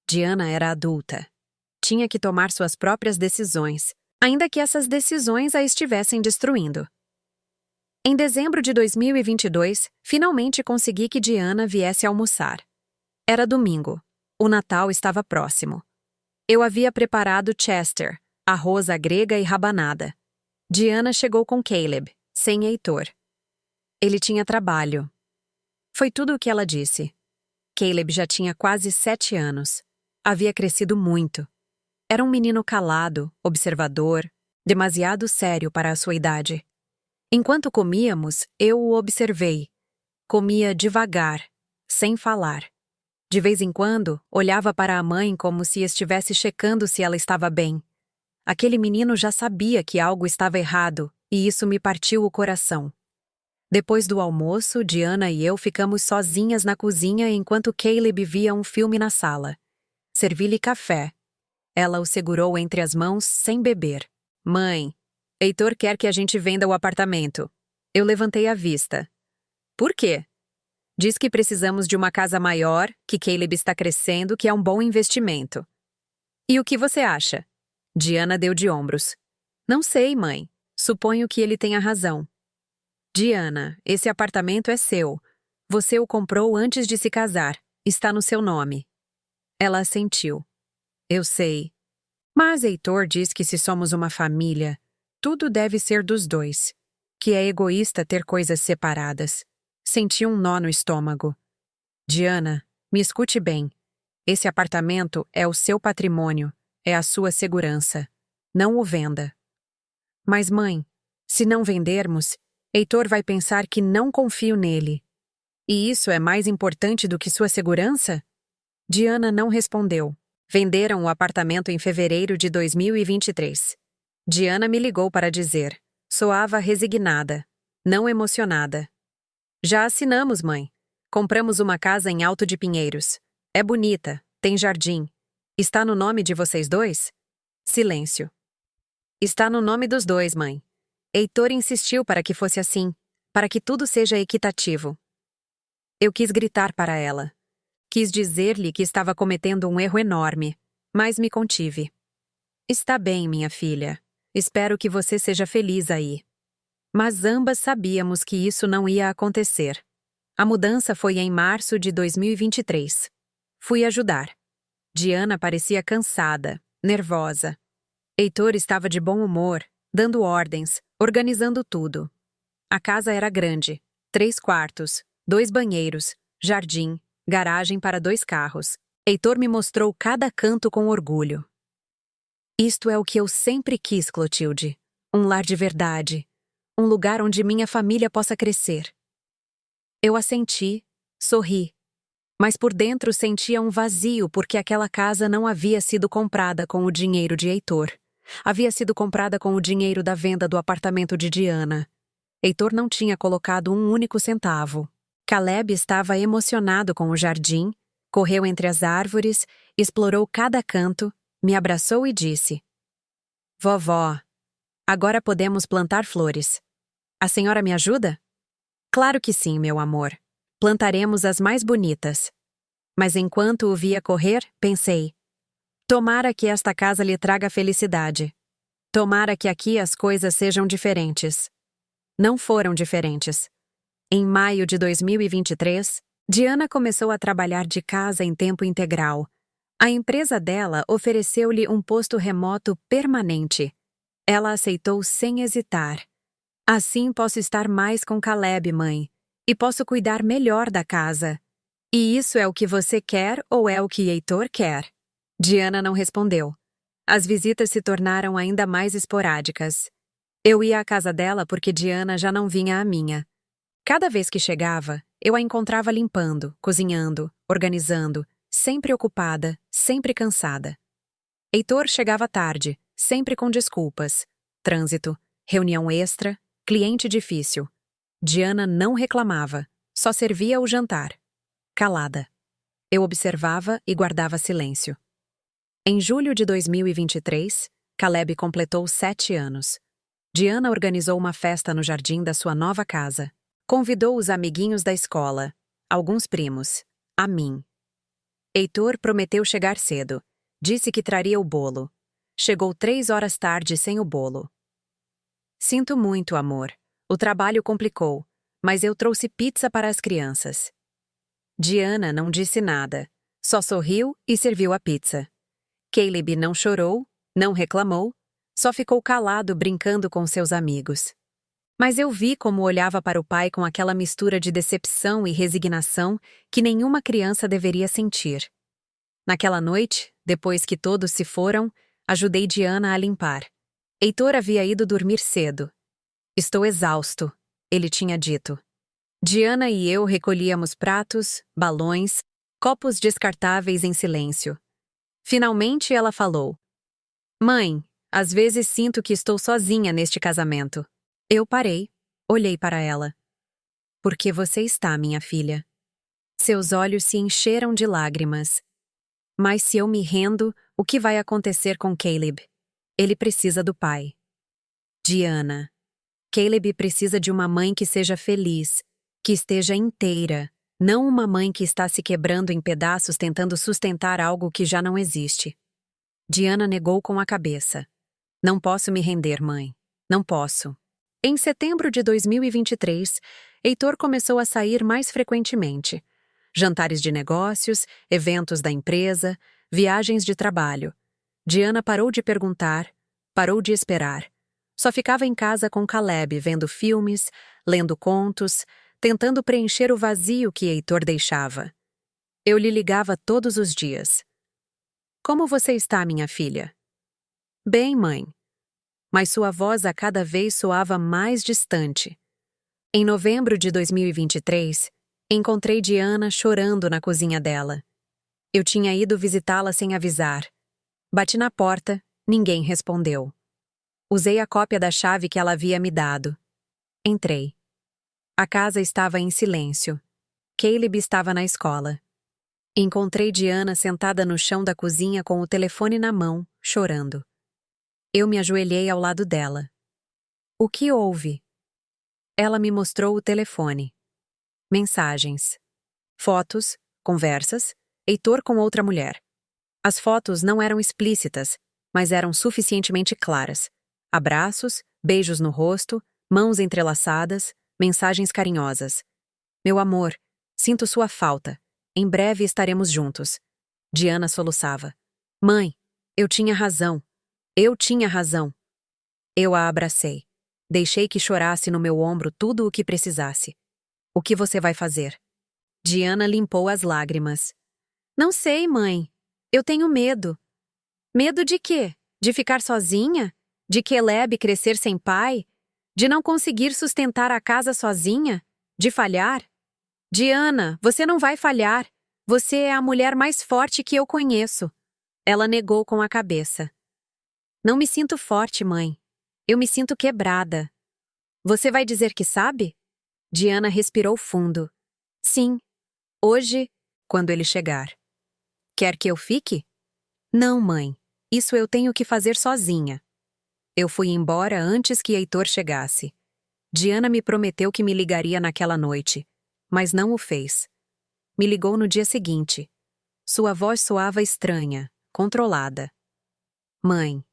Diana era adulta. Tinha que tomar suas próprias decisões, ainda que essas decisões a estivessem destruindo. Em dezembro de 2022, finalmente consegui que Diana viesse almoçar. Era domingo. O Natal estava próximo. Eu havia preparado Chester, arroz à grega e rabanada. Diana chegou com Caleb, sem Heitor. Ele tinha trabalho. Foi tudo o que ela disse. Caleb já tinha quase 7 anos. Havia crescido muito. Era um menino calado, observador, demasiado sério para a sua idade. Enquanto comíamos, eu o observei. Comia devagar, sem falar. De vez em quando, olhava para a mãe como se estivesse checando se ela estava bem. Aquele menino já sabia que algo estava errado, e isso me partiu o coração. Depois do almoço, Diana e eu ficamos sozinhas na cozinha enquanto Caleb via um filme na sala. Servi-lhe café. Ela o segurou entre as mãos sem beber. Mãe, Heitor quer que a gente venda o apartamento. Eu levantei a vista. Por quê? Diz que precisamos de uma casa maior, que Caleb está crescendo, que é um bom investimento. E o que você acha? Diana deu de ombros. Não sei, mãe. Suponho que ele tenha razão. Diana, esse apartamento é seu. Você o comprou antes de se casar. Está no seu nome. Ela assentiu. Eu sei. Mas Heitor diz que se somos uma família, tudo deve ser dos dois. Que é egoísta ter coisas separadas. Senti um nó no estômago. Diana, me escute bem. Esse apartamento é o seu patrimônio, é a sua segurança. Não o venda. Mas, mãe, se não vendermos, Heitor vai pensar que não confio nele. E isso é mais importante do que sua segurança? Diana não respondeu. Venderam o apartamento em fevereiro de 2023. Diana me ligou para dizer. Soava resignada, não emocionada. Já assinamos, mãe. Compramos uma casa em Alto de Pinheiros. É bonita, tem jardim. Está no nome de vocês dois? Silêncio. Está no nome dos dois, mãe. Heitor insistiu para que fosse assim, para que tudo seja equitativo. Eu quis gritar para ela. Quis dizer-lhe que estava cometendo um erro enorme, mas me contive. Está bem, minha filha. Espero que você seja feliz aí. Mas ambas sabíamos que isso não ia acontecer. A mudança foi em março de 2023. Fui ajudar. Diana parecia cansada, nervosa. Heitor estava de bom humor, dando ordens, organizando tudo. A casa era grande, 3 quartos, 2 banheiros, jardim, garagem para 2 carros. Heitor me mostrou cada canto com orgulho. Isto é o que eu sempre quis, Clotilde. Um lar de verdade. Um lugar onde minha família possa crescer. Eu assenti, sorri. Mas por dentro sentia um vazio porque aquela casa não havia sido comprada com o dinheiro de Heitor. Havia sido comprada com o dinheiro da venda do apartamento de Diana. Heitor não tinha colocado um único centavo. Caleb estava emocionado com o jardim, correu entre as árvores, explorou cada canto, me abraçou e disse: Vovó, agora podemos plantar flores. A senhora me ajuda? Claro que sim, meu amor. Plantaremos as mais bonitas. Mas enquanto o via correr, pensei: tomara que esta casa lhe traga felicidade. Tomara que aqui as coisas sejam diferentes. Não foram diferentes. Em maio de 2023, Diana começou a trabalhar de casa em tempo integral. A empresa dela ofereceu-lhe um posto remoto permanente. Ela aceitou sem hesitar. Assim posso estar mais com Caleb, mãe, e posso cuidar melhor da casa. E isso é o que você quer ou é o que Heitor quer? Diana não respondeu. As visitas se tornaram ainda mais esporádicas. Eu ia à casa dela porque Diana já não vinha à minha. Cada vez que chegava, eu a encontrava limpando, cozinhando, organizando, sempre ocupada, sempre cansada. Heitor chegava tarde, sempre com desculpas. Trânsito, reunião extra, cliente difícil. Diana não reclamava, Só servia o jantar. Calada. Eu observava e guardava silêncio. Em julho de 2023, Caleb completou 7 anos. Diana organizou uma festa no jardim da sua nova casa. Convidou os amiguinhos da escola, alguns primos, a mim. Heitor prometeu chegar cedo. Disse que traria o bolo. Chegou 3 horas tarde sem o bolo. Sinto muito, amor. O trabalho complicou, mas eu trouxe pizza para as crianças. Diana não disse nada, só sorriu e serviu a pizza. Caleb não chorou, não reclamou, só ficou calado brincando com seus amigos. Mas eu vi como olhava para o pai com aquela mistura de decepção e resignação que nenhuma criança deveria sentir. Naquela noite, depois que todos se foram, ajudei Diana a limpar. Heitor havia ido dormir cedo. Estou exausto, ele tinha dito. Diana e eu recolhíamos pratos, balões, copos descartáveis em silêncio. Finalmente ela falou: Mãe, às vezes sinto que estou sozinha neste casamento. Eu parei, olhei para ela. Por que você está, minha filha? Seus olhos se encheram de lágrimas. Mas se eu me rendo, o que vai acontecer com Caleb? Ele precisa do pai. Diana, Caleb precisa de uma mãe que seja feliz, que esteja inteira, não uma mãe que está se quebrando em pedaços tentando sustentar algo que já não existe. Diana negou com a cabeça. Não posso me render, mãe. Não posso. Em setembro de 2023, Heitor começou a sair mais frequentemente. Jantares de negócios, eventos da empresa, viagens de trabalho. Diana parou de perguntar, parou de esperar. Só ficava em casa com Caleb, vendo filmes, lendo contos, tentando preencher o vazio que Heitor deixava. Eu lhe ligava todos os dias. Como você está, minha filha? Bem, mãe. Mas sua voz a cada vez soava mais distante. Em novembro de 2023, encontrei Diana chorando na cozinha dela. Eu tinha ido visitá-la sem avisar. Bati na porta, ninguém respondeu. Usei a cópia da chave que ela havia me dado. Entrei. A casa estava em silêncio. Caleb estava na escola. Encontrei Diana sentada no chão da cozinha com o telefone na mão, chorando. Eu me ajoelhei ao lado dela. O que houve? Ela me mostrou o telefone. Mensagens. Fotos, conversas, Heitor com outra mulher. As fotos não eram explícitas, mas eram suficientemente claras. Abraços, beijos no rosto, mãos entrelaçadas, mensagens carinhosas. Meu amor, sinto sua falta. Em breve estaremos juntos. Diana soluçava. Mãe, eu tinha razão. Eu tinha razão. Eu a abracei. Deixei que chorasse no meu ombro tudo o que precisasse. O que você vai fazer? Diana limpou as lágrimas. Não sei, mãe. Eu tenho medo. Medo de quê? De ficar sozinha? De Caleb crescer sem pai? De não conseguir sustentar a casa sozinha? De falhar? Diana, você não vai falhar. Você é a mulher mais forte que eu conheço. Ela negou com a cabeça. Não me sinto forte, mãe. Eu me sinto quebrada. Você vai dizer que sabe? Diana respirou fundo. Sim. Hoje, quando ele chegar. Quer que eu fique? Não, mãe. Isso eu tenho que fazer sozinha. Eu fui embora antes que Heitor chegasse. Diana me prometeu que me ligaria naquela noite, mas não o fez. Me ligou no dia seguinte. Sua voz soava estranha, controlada. Mãe,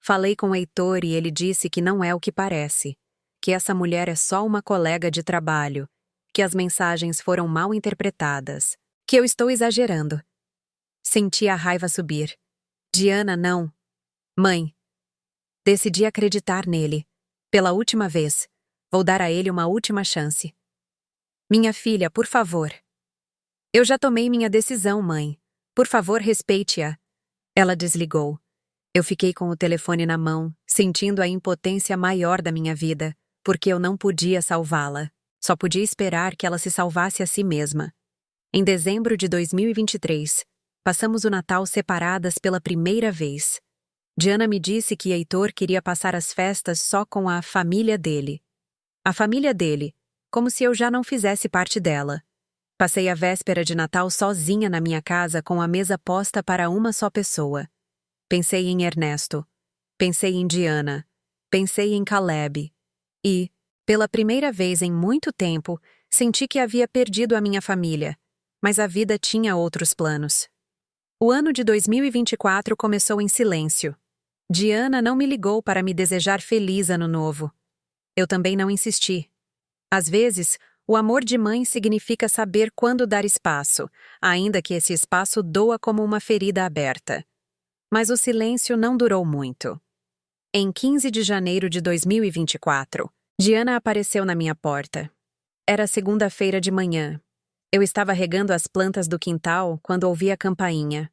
falei com Heitor e ele disse que não é o que parece, que essa mulher é só uma colega de trabalho, que as mensagens foram mal interpretadas, que eu estou exagerando. Senti a raiva subir. Diana, não. Mãe, decidi acreditar nele. Pela última vez. Vou dar a ele uma última chance. Minha filha, por favor. Eu já tomei minha decisão, mãe. Por favor, respeite-a. Ela desligou. Eu fiquei com o telefone na mão, sentindo a impotência maior da minha vida, porque eu não podia salvá-la. Só podia esperar que ela se salvasse a si mesma. Em dezembro de 2023, passamos o Natal separadas pela primeira vez. Diana me disse que Heitor queria passar as festas só com a família dele. A família dele, como se eu já não fizesse parte dela. Passei a véspera de Natal sozinha na minha casa com a mesa posta para uma só pessoa. Pensei em Ernesto. Pensei em Diana. Pensei em Caleb. E, pela primeira vez em muito tempo, senti que havia perdido a minha família. Mas a vida tinha outros planos. O ano de 2024 começou em silêncio. Diana não me ligou para me desejar feliz ano novo. Eu também não insisti. Às vezes, o amor de mãe significa saber quando dar espaço, ainda que esse espaço doa como uma ferida aberta. Mas o silêncio não durou muito. Em 15 de janeiro de 2024, Diana apareceu na minha porta. Era segunda-feira de manhã. Eu estava regando as plantas do quintal quando ouvi a campainha.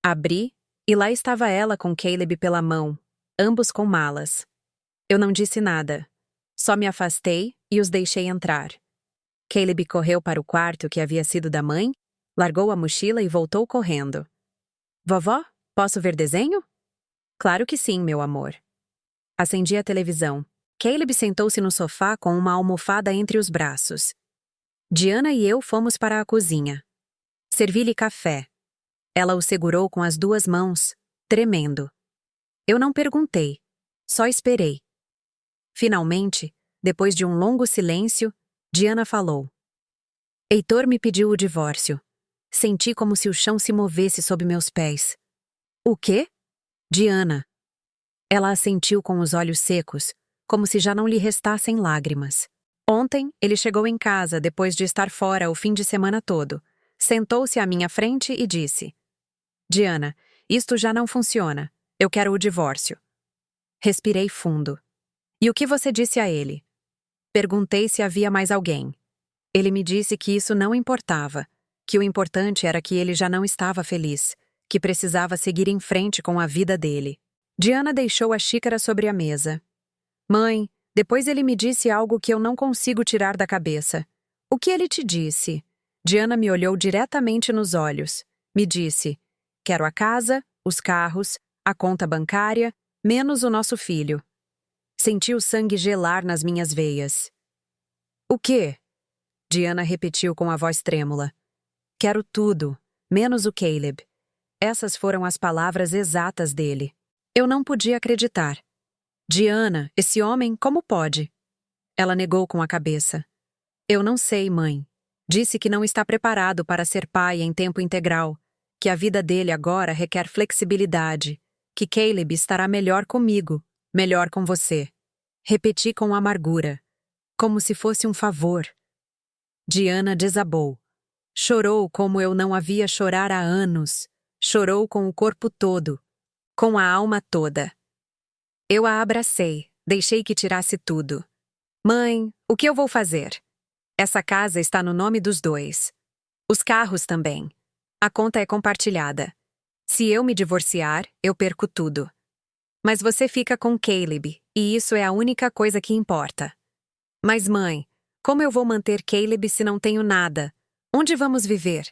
Abri, e lá estava ela com Caleb pela mão, ambos com malas. Eu não disse nada. Só me afastei e os deixei entrar. Caleb correu para o quarto que havia sido da mãe, largou a mochila e voltou correndo. Vovó, posso ver desenho? Claro que sim, meu amor. Acendi a televisão. Caleb sentou-se no sofá com uma almofada entre os braços. Diana e eu fomos para a cozinha. Servi-lhe café. Ela o segurou com as duas mãos, tremendo. Eu não perguntei, só esperei. Finalmente, depois de um longo silêncio, Diana falou. Heitor me pediu o divórcio. Senti como se o chão se movesse sob meus pés. O quê? Diana. Ela assentiu com os olhos secos, como se já não lhe restassem lágrimas. Ontem, ele chegou em casa depois de estar fora o fim de semana todo. Sentou-se à minha frente e disse: Diana, isto já não funciona. Eu quero o divórcio. Respirei fundo. E o que você disse a ele? Perguntei se havia mais alguém. Ele me disse que isso não importava, que o importante era que ele já não estava feliz, que precisava seguir em frente com a vida dele. Diana deixou a xícara sobre a mesa. Mãe, depois ele me disse algo que eu não consigo tirar da cabeça. O que ele te disse? Diana me olhou diretamente nos olhos. Me disse: quero a casa, os carros, a conta bancária, menos o nosso filho. Senti o sangue gelar nas minhas veias. O quê? Diana repetiu com a voz trêmula. Quero tudo, menos o Caleb. Essas foram as palavras exatas dele. Eu não podia acreditar. Diana, esse homem, como pode? Ela negou com a cabeça. Eu não sei, mãe. Disse que não está preparado para ser pai em tempo integral, que a vida dele agora requer flexibilidade, que Caleb estará melhor comigo, melhor com você. Repeti com amargura, como se fosse um favor. Diana desabou. Chorou como eu não a via chorar há anos. Chorou com o corpo todo, com a alma toda. Eu a abracei, deixei que tirasse tudo. Mãe, o que eu vou fazer? Essa casa está no nome dos dois. Os carros também. A conta é compartilhada. Se eu me divorciar, eu perco tudo. Mas você fica com Caleb, e isso é a única coisa que importa. Mas mãe, como eu vou manter Caleb se não tenho nada? Onde vamos viver?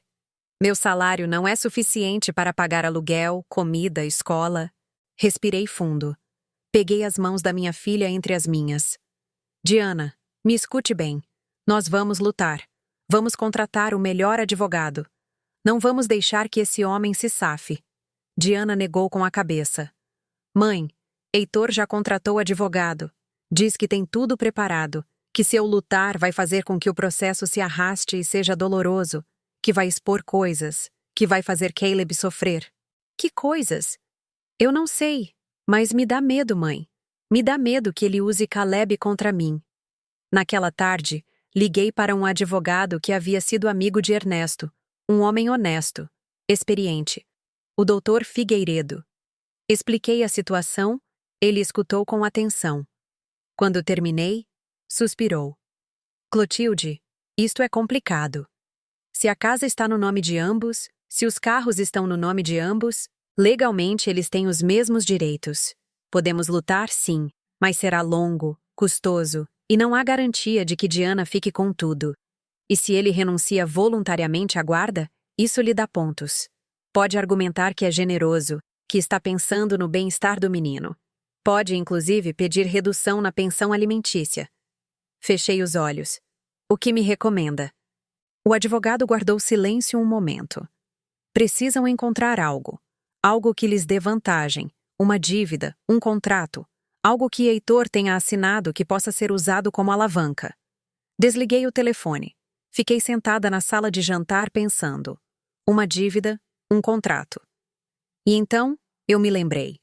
Meu salário não é suficiente para pagar aluguel, comida, escola. Respirei fundo. Peguei as mãos da minha filha entre as minhas. Diana, me escute bem. Nós vamos lutar. Vamos contratar o melhor advogado. Não vamos deixar que esse homem se safe. Diana negou com a cabeça. Mãe, Heitor já contratou advogado. Diz que tem tudo preparado, que se eu lutar vai fazer com que o processo se arraste e seja doloroso, que vai expor coisas, que vai fazer Caleb sofrer. Que coisas? Eu não sei, mas me dá medo, mãe. Me dá medo que ele use Caleb contra mim. Naquela tarde, liguei para um advogado que havia sido amigo de Ernesto, um homem honesto, experiente, o Dr. Figueiredo. Expliquei a situação, ele escutou com atenção. Quando terminei, suspirou. Clotilde, isto é complicado. Se a casa está no nome de ambos, se os carros estão no nome de ambos, legalmente eles têm os mesmos direitos. Podemos lutar, sim, mas será longo, custoso, e não há garantia de que Diana fique com tudo. E se ele renuncia voluntariamente à guarda, isso lhe dá pontos. Pode argumentar que é generoso, que está pensando no bem-estar do menino. Pode, inclusive, pedir redução na pensão alimentícia. Fechei os olhos. O que me recomenda? O advogado guardou silêncio um momento. Precisam encontrar algo. Algo que lhes dê vantagem. Uma dívida, um contrato. Algo que Heitor tenha assinado que possa ser usado como alavanca. Desliguei o telefone. Fiquei sentada na sala de jantar pensando. Uma dívida, um contrato. E então, eu me lembrei.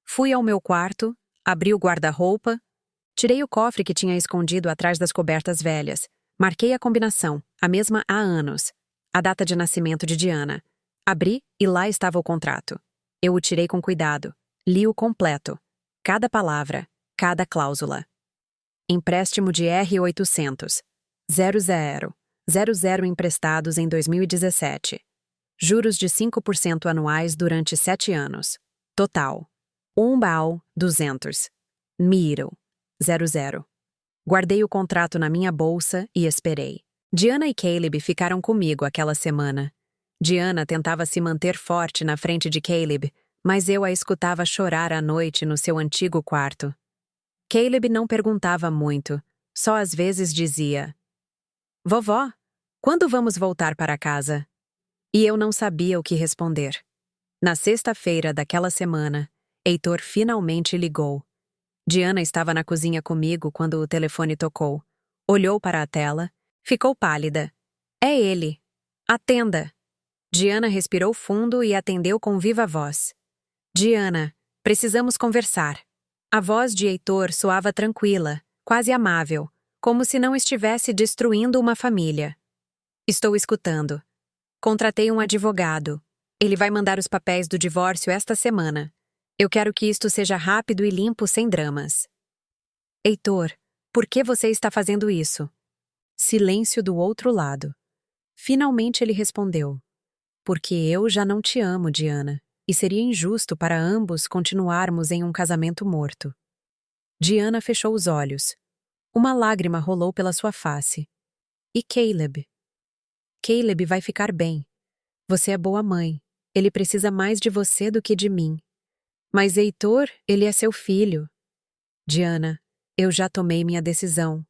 Fui ao meu quarto, abri o guarda-roupa, tirei o cofre que tinha escondido atrás das cobertas velhas, marquei a combinação, a mesma há anos, a data de nascimento de Diana. Abri e lá estava o contrato. Eu o tirei com cuidado, li-o completo, cada palavra, cada cláusula. Empréstimo de R$ 800, 00 emprestados em 2017. Juros de 5% anuais durante 7 anos. Total. Umbau, 200. Miro, 00. Guardei o contrato na minha bolsa e esperei. Diana e Caleb ficaram comigo aquela semana. Diana tentava se manter forte na frente de Caleb, mas eu a escutava chorar à noite no seu antigo quarto. Caleb não perguntava muito, só às vezes dizia: "Vovó, quando vamos voltar para casa?" E eu não sabia o que responder. Na sexta-feira daquela semana, Heitor finalmente ligou. Diana estava na cozinha comigo quando o telefone tocou. Olhou para a tela, ficou pálida. "É ele. Atenda." Diana respirou fundo e atendeu com viva voz. "Diana, precisamos conversar." A voz de Heitor soava tranquila, quase amável, como se não estivesse destruindo uma família. "Estou escutando. Contratei um advogado. Ele vai mandar os papéis do divórcio esta semana. Eu quero que isto seja rápido e limpo sem dramas." "Heitor, por que você está fazendo isso?" Silêncio do outro lado. Finalmente ele respondeu: "Porque eu já não te amo, Diana, e seria injusto para ambos continuarmos em um casamento morto." Diana fechou os olhos. Uma lágrima rolou pela sua face. "E Caleb?" "Caleb vai ficar bem. Você é boa mãe. Ele precisa mais de você do que de mim." "Mas Heitor, ele é seu filho." "Diana, eu já tomei minha decisão.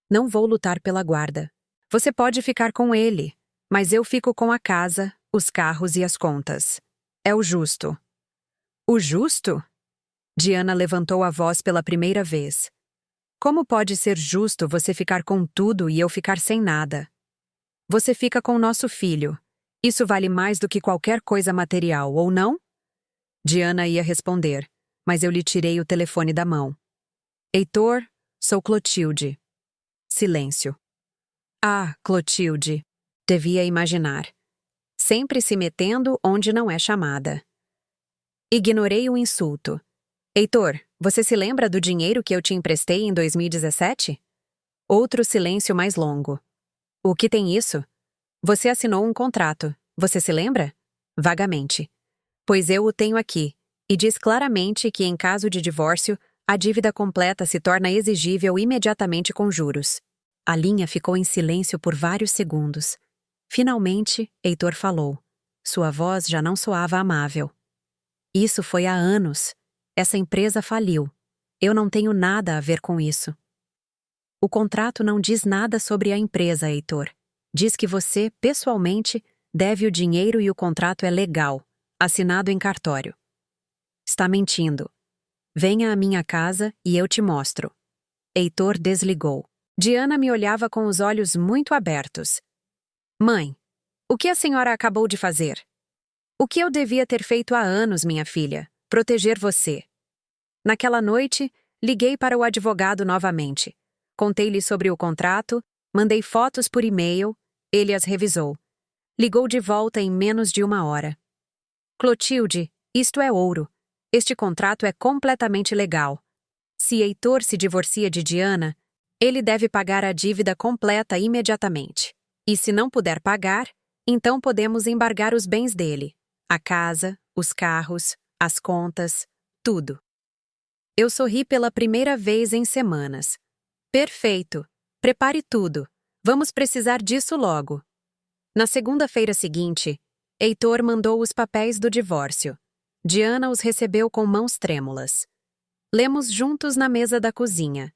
Não vou lutar pela guarda. Você pode ficar com ele, mas eu fico com a casa, os carros e as contas. É o justo." "O justo?" Diana levantou a voz pela primeira vez. "Como pode ser justo você ficar com tudo e eu ficar sem nada?" "Você fica com nosso filho. Isso vale mais do que qualquer coisa material, ou não?" Diana ia responder, mas eu lhe tirei o telefone da mão. "Heitor, sou Clotilde." Silêncio. "Ah, Clotilde." Devia imaginar. Sempre se metendo onde não é chamada. Ignorei o insulto. "Heitor, você se lembra do dinheiro que eu te emprestei em 2017? Outro silêncio mais longo. "O que tem isso?" "Você assinou um contrato. Você se lembra?" "Vagamente." "Pois eu o tenho aqui, e diz claramente que em caso de divórcio, a dívida completa se torna exigível imediatamente com juros." A linha ficou em silêncio por vários segundos. Finalmente, Heitor falou. Sua voz já não soava amável. "Isso foi há anos. Essa empresa faliu. Eu não tenho nada a ver com isso." "O contrato não diz nada sobre a empresa, Heitor. Diz que você, pessoalmente, deve o dinheiro e o contrato é legal, assinado em cartório." "Está mentindo. Venha à minha casa e eu te mostro." Heitor desligou. Diana me olhava com os olhos muito abertos. "Mãe, o que a senhora acabou de fazer?" "O que eu devia ter feito há anos, minha filha? Proteger você." Naquela noite, liguei para o advogado novamente. Contei-lhe sobre o contrato, mandei fotos por e-mail, ele as revisou. Ligou de volta em menos de 1 hora. "Clotilde, isto é ouro. Este contrato é completamente legal. Se Heitor se divorcia de Diana, ele deve pagar a dívida completa imediatamente. E se não puder pagar, então podemos embargar os bens dele. A casa, os carros, as contas, tudo." Eu sorri pela primeira vez em semanas. "Perfeito. Prepare tudo. Vamos precisar disso logo." Na segunda-feira seguinte, Heitor mandou os papéis do divórcio. Diana os recebeu com mãos trêmulas. Lemos juntos na mesa da cozinha.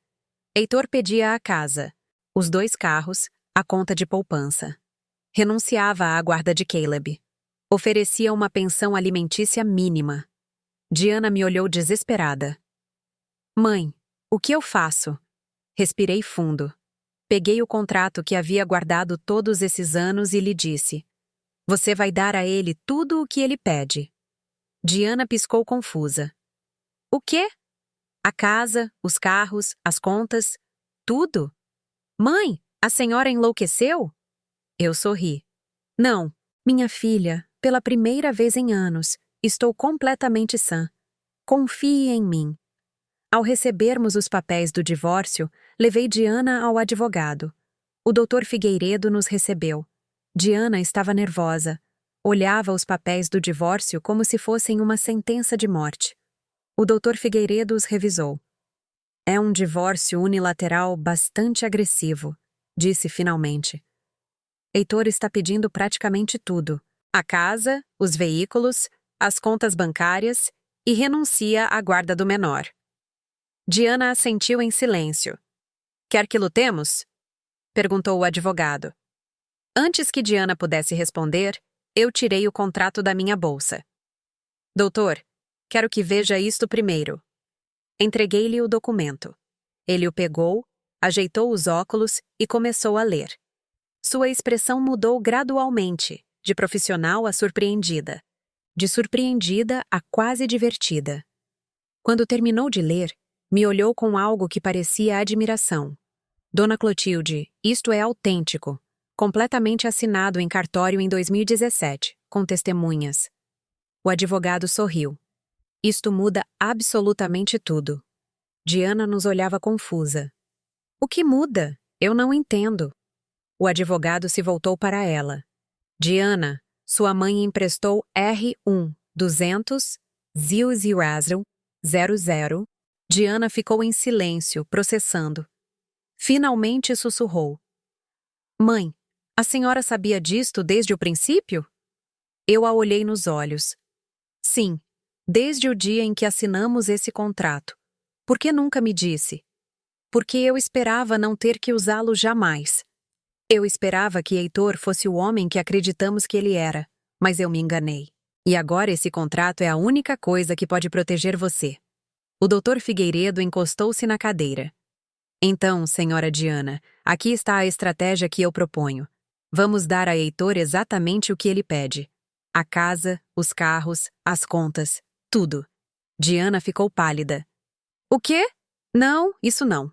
Heitor pedia a casa. os 2 carros, a conta de poupança. Renunciava à guarda de Caleb. Oferecia uma pensão alimentícia mínima. Diana me olhou desesperada. Mãe, o que eu faço? Respirei fundo. Peguei o contrato que havia guardado todos esses anos e lhe disse: Você vai dar a ele tudo o que ele pede. Diana piscou confusa. O quê? A casa, os carros, as contas, tudo? Mãe, a senhora enlouqueceu? Eu sorri. Não, minha filha, pela primeira vez em anos, estou completamente sã. Confie em mim. Ao recebermos os papéis do divórcio, levei Diana ao advogado. O doutor Figueiredo nos recebeu. Diana estava nervosa. Olhava os papéis do divórcio como se fossem uma sentença de morte. O doutor Figueiredo os revisou. É um divórcio unilateral bastante agressivo, disse finalmente. Heitor está pedindo praticamente tudo. A casa, os veículos, as contas bancárias e renuncia à guarda do menor. Diana assentiu em silêncio. Quer que lutemos? Perguntou o advogado. Antes que Diana pudesse responder, eu tirei o contrato da minha bolsa. Doutor, quero que veja isto primeiro. Entreguei-lhe o documento. Ele o pegou, ajeitou os óculos e começou a ler. Sua expressão mudou gradualmente, de profissional a surpreendida. De surpreendida a quase divertida. Quando terminou de ler, me olhou com algo que parecia admiração. Dona Clotilde, isto é autêntico. Completamente assinado em cartório em 2017, com testemunhas. O advogado sorriu. Isto muda absolutamente tudo. Diana nos olhava confusa. O que muda? Eu não entendo. O advogado se voltou para ela. Diana, sua mãe emprestou R1 200 00. Diana ficou em silêncio, processando. Finalmente sussurrou. Mãe, a senhora sabia disto desde o princípio? Eu a olhei nos olhos. Sim, desde o dia em que assinamos esse contrato. Por que nunca me disse? Porque eu esperava não ter que usá-lo jamais. Eu esperava que Heitor fosse o homem que acreditamos que ele era, mas eu me enganei. E agora esse contrato é a única coisa que pode proteger você. O doutor Figueiredo encostou-se na cadeira. Então, senhora Diana, aqui está a estratégia que eu proponho. Vamos dar a Heitor exatamente o que ele pede. A casa, os carros, as contas, tudo. Diana ficou pálida. O quê? Não, isso não.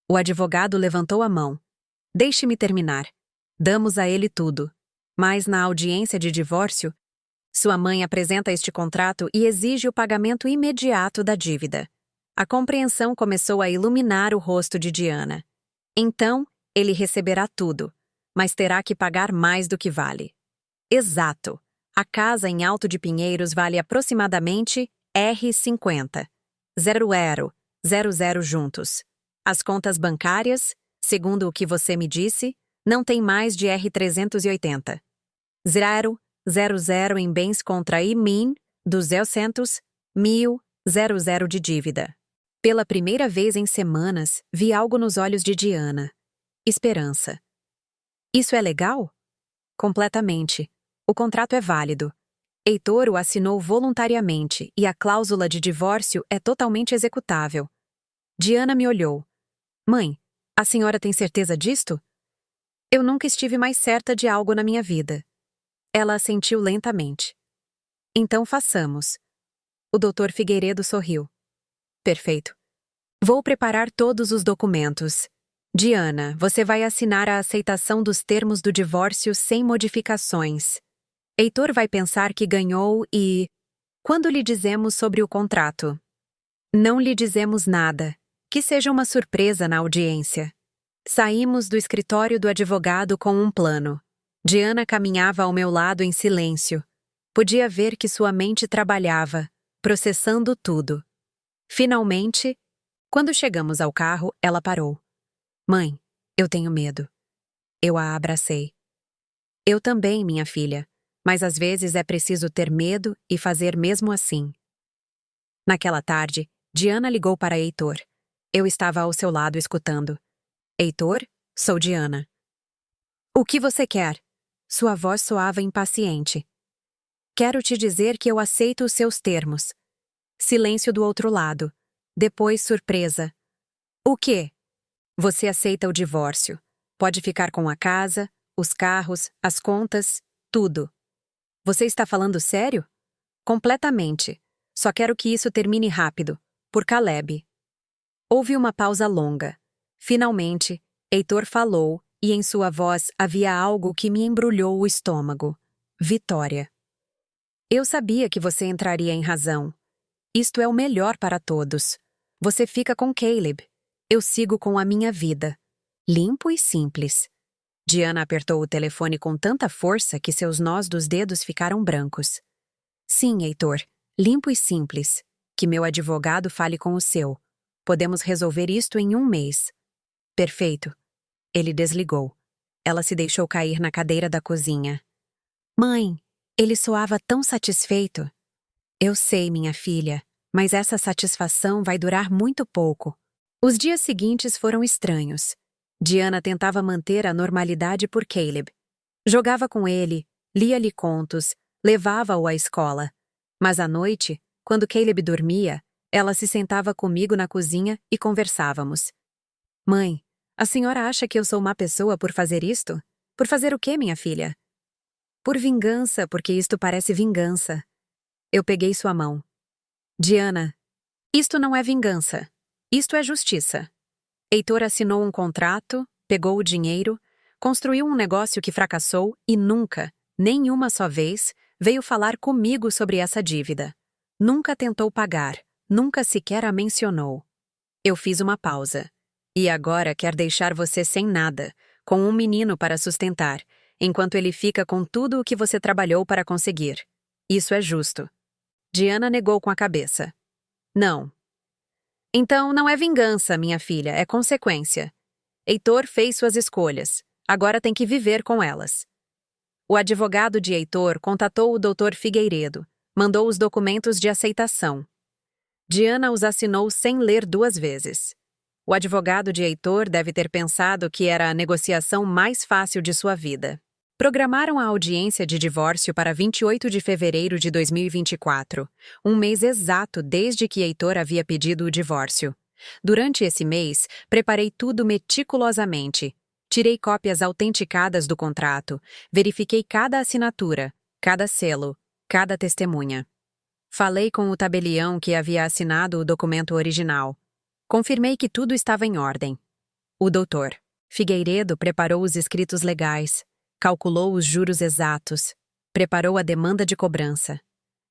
O advogado levantou a mão. Deixe-me terminar. Damos a ele tudo. Mas na audiência de divórcio, sua mãe apresenta este contrato e exige o pagamento imediato da dívida. A compreensão começou a iluminar o rosto de Diana. Então, ele receberá tudo, mas terá que pagar mais do que vale. Exato. A casa em Alto de Pinheiros vale aproximadamente R50. 00 juntos. As contas bancárias, segundo o que você me disse, não tem mais de R380. 000 em bens contra IMIN, 200, 1000, 00 de dívida. Pela primeira vez em semanas, vi algo nos olhos de Diana. Esperança. Isso é legal? Completamente. O contrato é válido. Heitor o assinou voluntariamente e a cláusula de divórcio é totalmente executável. Diana me olhou. Mãe, a senhora tem certeza disto? Eu nunca estive mais certa de algo na minha vida. Ela assentiu lentamente. Então façamos. O doutor Figueiredo sorriu. Perfeito. Vou preparar todos os documentos. Diana, você vai assinar a aceitação dos termos do divórcio sem modificações. Heitor vai pensar que ganhou e... Quando lhe dizemos sobre o contrato? Não lhe dizemos nada. Que seja uma surpresa na audiência. Saímos do escritório do advogado com um plano. Diana caminhava ao meu lado em silêncio. Podia ver que sua mente trabalhava, processando tudo. Finalmente, quando chegamos ao carro, ela parou. Mãe, eu tenho medo. Eu a abracei. Eu também, minha filha, mas às vezes é preciso ter medo e fazer mesmo assim. Naquela tarde, Diana ligou para Heitor. Eu estava ao seu lado escutando. Heitor, Sou Diana. O que você quer? Sua voz soava impaciente. Quero te dizer que eu aceito os seus termos. Silêncio do outro lado. Depois, surpresa. O quê? Você aceita o divórcio. Pode ficar com a casa, os carros, as contas, tudo. Você está falando sério? Completamente. Só quero que isso termine rápido. Por Caleb. Houve uma pausa longa. Finalmente, Heitor falou, e em sua voz havia algo que me embrulhou o estômago. Vitória. Eu sabia que você entraria em razão. Isto é o melhor para todos. Você fica com Caleb. Eu sigo com a minha vida. Limpo e simples. Diana apertou o telefone com tanta força que seus nós dos dedos ficaram brancos. Sim, Heitor. Limpo e simples. Que meu advogado fale com o seu. Podemos resolver isto em 1 mês. Perfeito. Ele desligou. Ela se deixou cair na cadeira da cozinha. Mãe, ele soava tão satisfeito. Eu sei, minha filha, mas essa satisfação vai durar muito pouco. Os dias seguintes foram estranhos. Diana tentava manter a normalidade por Caleb. Jogava com ele, lia-lhe contos, levava-o à escola. Mas à noite, quando Caleb dormia, ela se sentava comigo na cozinha e conversávamos. Mãe, a senhora acha que eu sou má pessoa por fazer isto? Por fazer o quê, minha filha? Por vingança, porque isto parece vingança. Eu peguei sua mão. Diana, isto não é vingança. Isto é justiça. Heitor assinou um contrato, pegou o dinheiro, construiu um negócio que fracassou e nunca, nem uma só vez, veio falar comigo sobre essa dívida. Nunca tentou pagar, nunca sequer a mencionou. Eu fiz uma pausa. E agora quer deixar você sem nada, com um menino para sustentar, enquanto ele fica com tudo o que você trabalhou para conseguir. Isso é justo. Diana negou com a cabeça. Não. Então não é vingança, minha filha, é consequência. Heitor fez suas escolhas. Agora tem que viver com elas. O advogado de Heitor contatou o Dr. Figueiredo, mandou os documentos de aceitação. Diana os assinou sem ler 2 vezes. O advogado de Heitor deve ter pensado que era a negociação mais fácil de sua vida. Programaram a audiência de divórcio para 28 de fevereiro de 2024, um mês exato desde que Heitor havia pedido o divórcio. Durante esse mês, preparei tudo meticulosamente. Tirei cópias autenticadas do contrato, verifiquei cada assinatura, cada selo, cada testemunha. Falei com o tabelião que havia assinado o documento original. Confirmei que tudo estava em ordem. O doutor Figueiredo preparou os escritos legais, calculou os juros exatos, preparou a demanda de cobrança.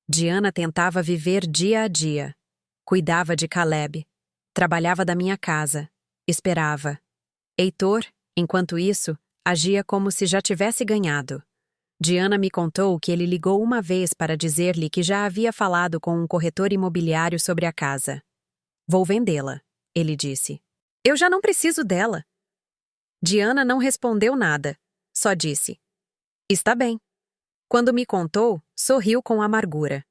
Diana tentava viver dia a dia. Cuidava de Caleb. Trabalhava da minha casa. Esperava. Heitor, enquanto isso, agia como se já tivesse ganhado. Diana me contou que ele ligou uma vez para dizer-lhe que já havia falado com um corretor imobiliário sobre a casa. Vou vendê-la, ele disse. Eu já não preciso dela. Diana não respondeu nada. Só disse. Está bem. Quando me contou, sorriu com amargura.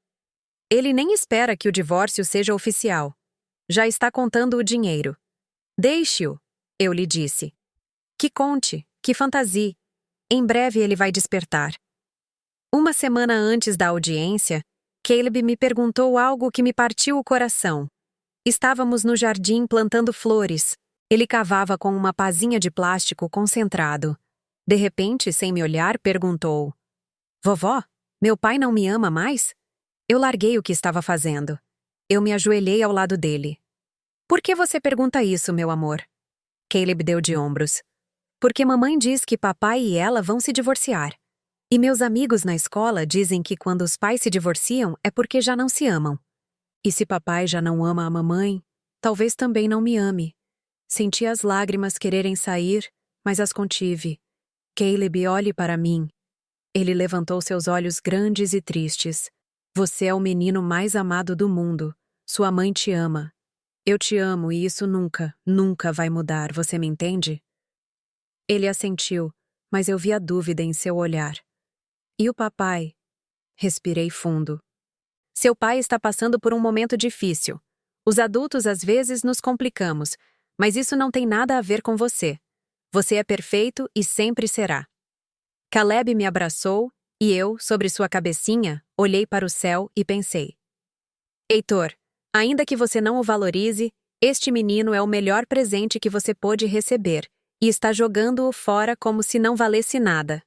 Ele nem espera que o divórcio seja oficial. Já está contando o dinheiro. Deixe-o, eu lhe disse. Que conte, que fantasie. Em breve ele vai despertar. Uma semana antes da audiência, Caleb me perguntou algo que me partiu o coração. Estávamos no jardim plantando flores. Ele cavava com uma pazinha de plástico concentrado. De repente, sem me olhar, perguntou. Vovó, meu pai não me ama mais? Eu larguei o que estava fazendo. Eu me ajoelhei ao lado dele. Por que você pergunta isso, meu amor? Caleb deu de ombros. Porque mamãe diz que papai e ela vão se divorciar. E meus amigos na escola dizem que quando os pais se divorciam é porque já não se amam. E se papai já não ama a mamãe, talvez também não me ame. Senti as lágrimas quererem sair, mas as contive. Caleb, olhe para mim. Ele levantou seus olhos grandes e tristes. Você é o menino mais amado do mundo. Sua mãe te ama. Eu te amo e isso nunca, nunca vai mudar, você me entende? Ele assentiu, mas eu vi a dúvida em seu olhar. E o papai? Respirei fundo. Seu pai está passando por um momento difícil. Os adultos às vezes nos complicamos, mas isso não tem nada a ver com você. Você é perfeito e sempre será. Caleb me abraçou e eu, sobre sua cabecinha, olhei para o céu e pensei: Heitor, ainda que você não o valorize, este menino é o melhor presente que você pôde receber e está jogando-o fora como se não valesse nada.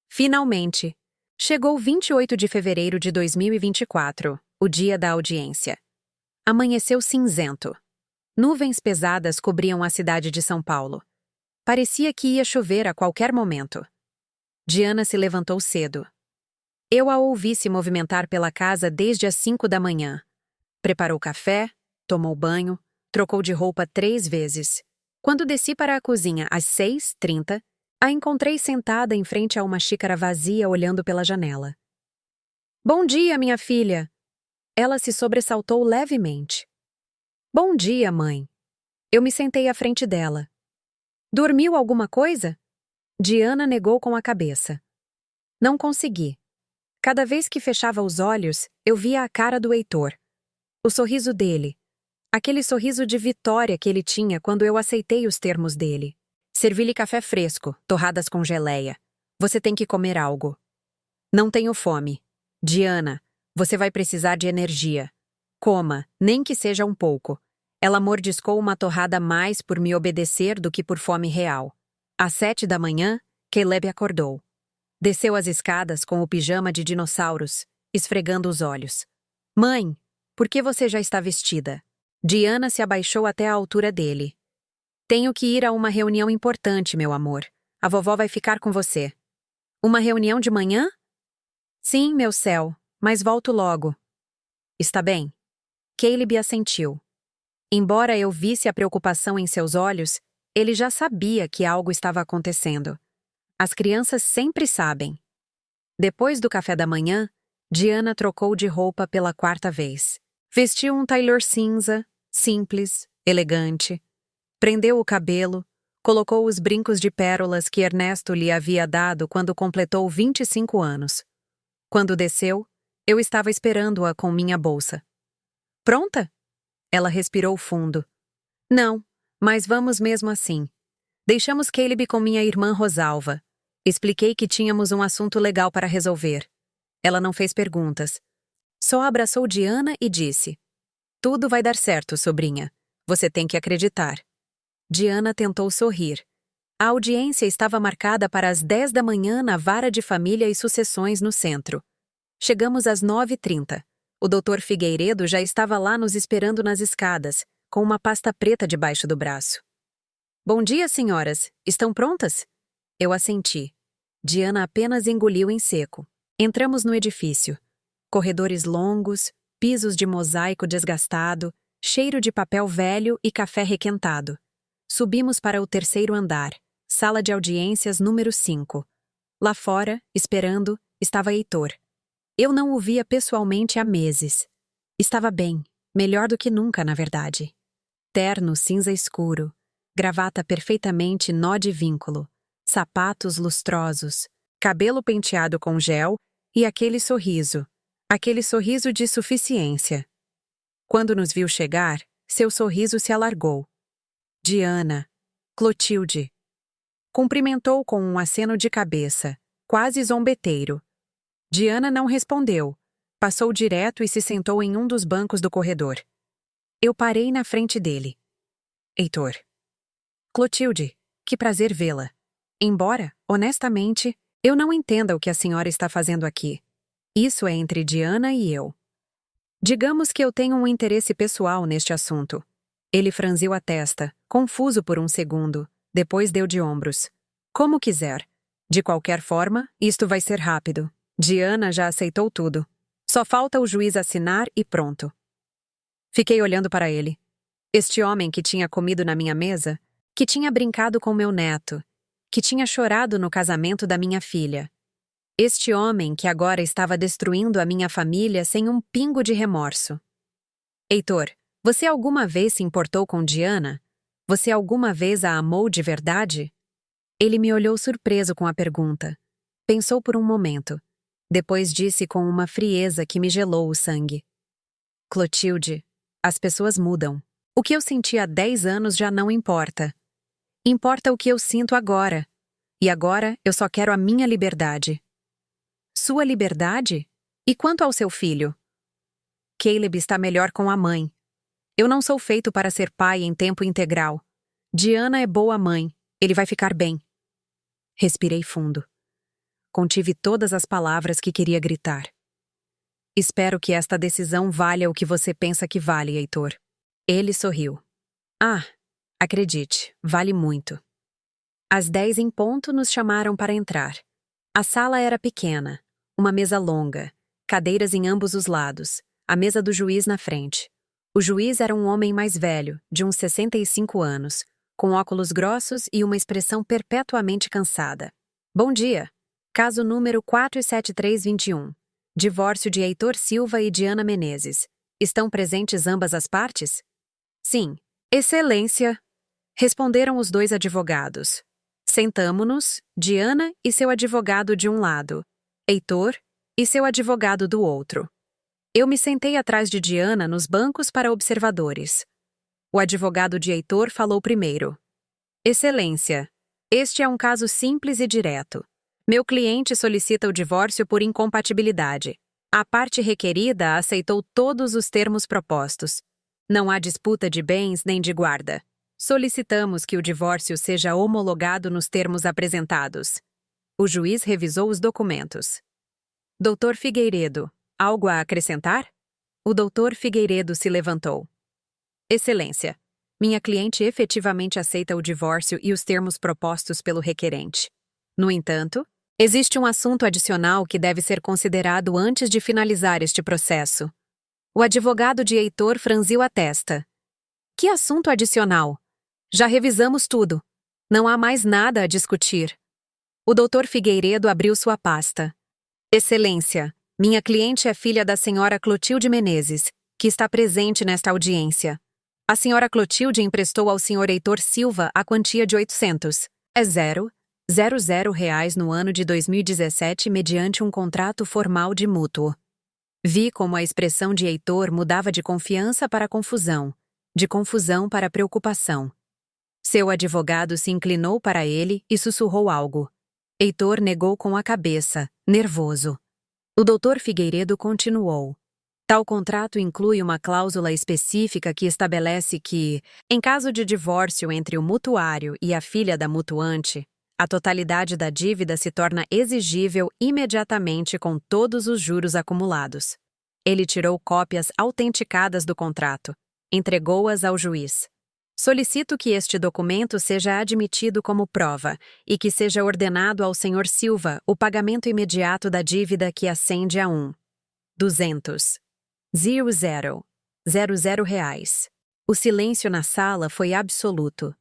Finalmente, chegou 28 de fevereiro de 2024, o dia da audiência. Amanheceu cinzento. Nuvens pesadas cobriam a cidade de São Paulo. Parecia que ia chover a qualquer momento. Diana se levantou cedo. Eu a ouvi se movimentar pela casa desde as 5 da manhã. Preparou café, tomou banho, trocou de roupa 3 vezes. Quando desci para a cozinha às 6h30, a encontrei sentada em frente a uma xícara vazia olhando pela janela. Bom dia, minha filha! Ela se sobressaltou levemente. Bom dia, mãe. Eu me sentei à frente dela. Dormiu alguma coisa? Diana negou com a cabeça. Não consegui. Cada vez que fechava os olhos, eu via a cara do Heitor. O sorriso dele. Aquele sorriso de vitória que ele tinha quando eu aceitei os termos dele. Servi-lhe café fresco, torradas com geleia. Você tem que comer algo. Não tenho fome. Diana, você vai precisar de energia. Coma, nem que seja um pouco. Ela mordiscou uma torrada mais por me obedecer do que por fome real. Às 7 da manhã, Caleb acordou. Desceu as escadas com o pijama de dinossauros, esfregando os olhos. Mãe, por que você já está vestida? Diana se abaixou até a altura dele. Tenho que ir a uma reunião importante, meu amor. A vovó vai ficar com você. Uma reunião de manhã? Sim, meu céu, mas volto logo. Está bem? Caleb assentiu. Embora eu visse a preocupação em seus olhos, ele já sabia que algo estava acontecendo. As crianças sempre sabem. Depois do café da manhã, Diana trocou de roupa pela 4ª vez. Vestiu um tailleur cinza, simples, elegante. Prendeu o cabelo, colocou os brincos de pérolas que Ernesto lhe havia dado quando completou 25 anos. Quando desceu, eu estava esperando-a com minha bolsa. Pronta? Ela respirou fundo. Não, mas vamos mesmo assim. Deixamos Caleb com minha irmã Rosalva. Expliquei que tínhamos um assunto legal para resolver. Ela não fez perguntas. Só abraçou Diana e disse: Tudo vai dar certo, sobrinha. Você tem que acreditar. Diana tentou sorrir. A audiência estava marcada para as 10 da manhã na Vara de Família e Sucessões no centro. Chegamos às 9h30. O Dr. Figueiredo já estava lá nos esperando nas escadas, com uma pasta preta debaixo do braço. Bom dia, senhoras. Estão prontas? Eu assenti. Diana apenas engoliu em seco. Entramos no edifício. Corredores longos, pisos de mosaico desgastado, cheiro de papel velho e café requentado. Subimos para o 3º andar, sala de audiências número 5. Lá fora, esperando, estava Heitor. Eu não o via pessoalmente há meses. Estava bem, melhor do que nunca, na verdade. Terno cinza escuro, gravata perfeitamente nó de vínculo, sapatos lustrosos, cabelo penteado com gel e aquele sorriso de suficiência. Quando nos viu chegar, seu sorriso se alargou. Diana, Clotilde. Cumprimentou com um aceno de cabeça, quase zombeteiro. Diana não respondeu. Passou direto e se sentou em um dos bancos do corredor. Eu parei na frente dele. Heitor. Clotilde, que prazer vê-la. Embora, honestamente, eu não entenda o que a senhora está fazendo aqui. Isso é entre Diana e eu. Digamos que eu tenho um interesse pessoal neste assunto. Ele franziu a testa, confuso por um segundo, depois deu de ombros. Como quiser. De qualquer forma, isto vai ser rápido. Diana já aceitou tudo. Só falta o juiz assinar e pronto. Fiquei olhando para ele. Este homem que tinha comido na minha mesa, que tinha brincado com meu neto, que tinha chorado no casamento da minha filha. Este homem que agora estava destruindo a minha família sem um pingo de remorso. Heitor, você alguma vez se importou com Diana? Você alguma vez a amou de verdade? Ele me olhou surpreso com a pergunta. Pensou por um momento. Depois disse com uma frieza que me gelou o sangue. Clotilde, as pessoas mudam. O que eu senti há 10 anos já não importa. Importa o que eu sinto agora. E agora eu só quero a minha liberdade. Sua liberdade? E quanto ao seu filho? Caleb está melhor com a mãe. Eu não sou feito para ser pai em tempo integral. Diana é boa mãe. Ele vai ficar bem. Respirei fundo. Contive todas as palavras que queria gritar. Espero que esta decisão valha o que você pensa que vale, Heitor. Ele sorriu. Ah, acredite, vale muito. Às 10 em ponto nos chamaram para entrar. A sala era pequena, uma mesa longa, cadeiras em ambos os lados, a mesa do juiz na frente. O juiz era um homem mais velho, de uns 65 anos, com óculos grossos e uma expressão perpetuamente cansada. Bom dia. Caso número 47321. Divórcio de Heitor Silva e Diana Menezes. Estão presentes ambas as partes? Sim. Excelência. Responderam os dois advogados. Sentamo-nos, Diana e seu advogado de um lado, Heitor e seu advogado do outro. Eu me sentei atrás de Diana nos bancos para observadores. O advogado de Heitor falou primeiro. Excelência, este é um caso simples e direto. Meu cliente solicita o divórcio por incompatibilidade. A parte requerida aceitou todos os termos propostos. Não há disputa de bens nem de guarda. Solicitamos que o divórcio seja homologado nos termos apresentados. O juiz revisou os documentos. Doutor Figueiredo, algo a acrescentar? O doutor Figueiredo se levantou. Excelência, minha cliente efetivamente aceita o divórcio e os termos propostos pelo requerente. No entanto, existe um assunto adicional que deve ser considerado antes de finalizar este processo. O advogado de Heitor franziu a testa. Que assunto adicional? Já revisamos tudo. Não há mais nada a discutir. O doutor Figueiredo abriu sua pasta. Excelência, minha cliente é filha da senhora Clotilde Menezes, que está presente nesta audiência. A senhora Clotilde emprestou ao senhor Heitor Silva a quantia de 800,00 reais no ano de 2017 mediante um contrato formal de mútuo. Vi como a expressão de Heitor mudava de confiança para confusão, de confusão para preocupação. Seu advogado se inclinou para ele e sussurrou algo. Heitor negou com a cabeça, nervoso. O doutor Figueiredo continuou. Tal contrato inclui uma cláusula específica que estabelece que, em caso de divórcio entre o mutuário e a filha da mutuante, a totalidade da dívida se torna exigível imediatamente com todos os juros acumulados. Ele tirou cópias autenticadas do contrato, entregou-as ao juiz. Solicito que este documento seja admitido como prova e que seja ordenado ao senhor Silva o pagamento imediato da dívida que ascende a 200,00 reais. O silêncio na sala foi absoluto.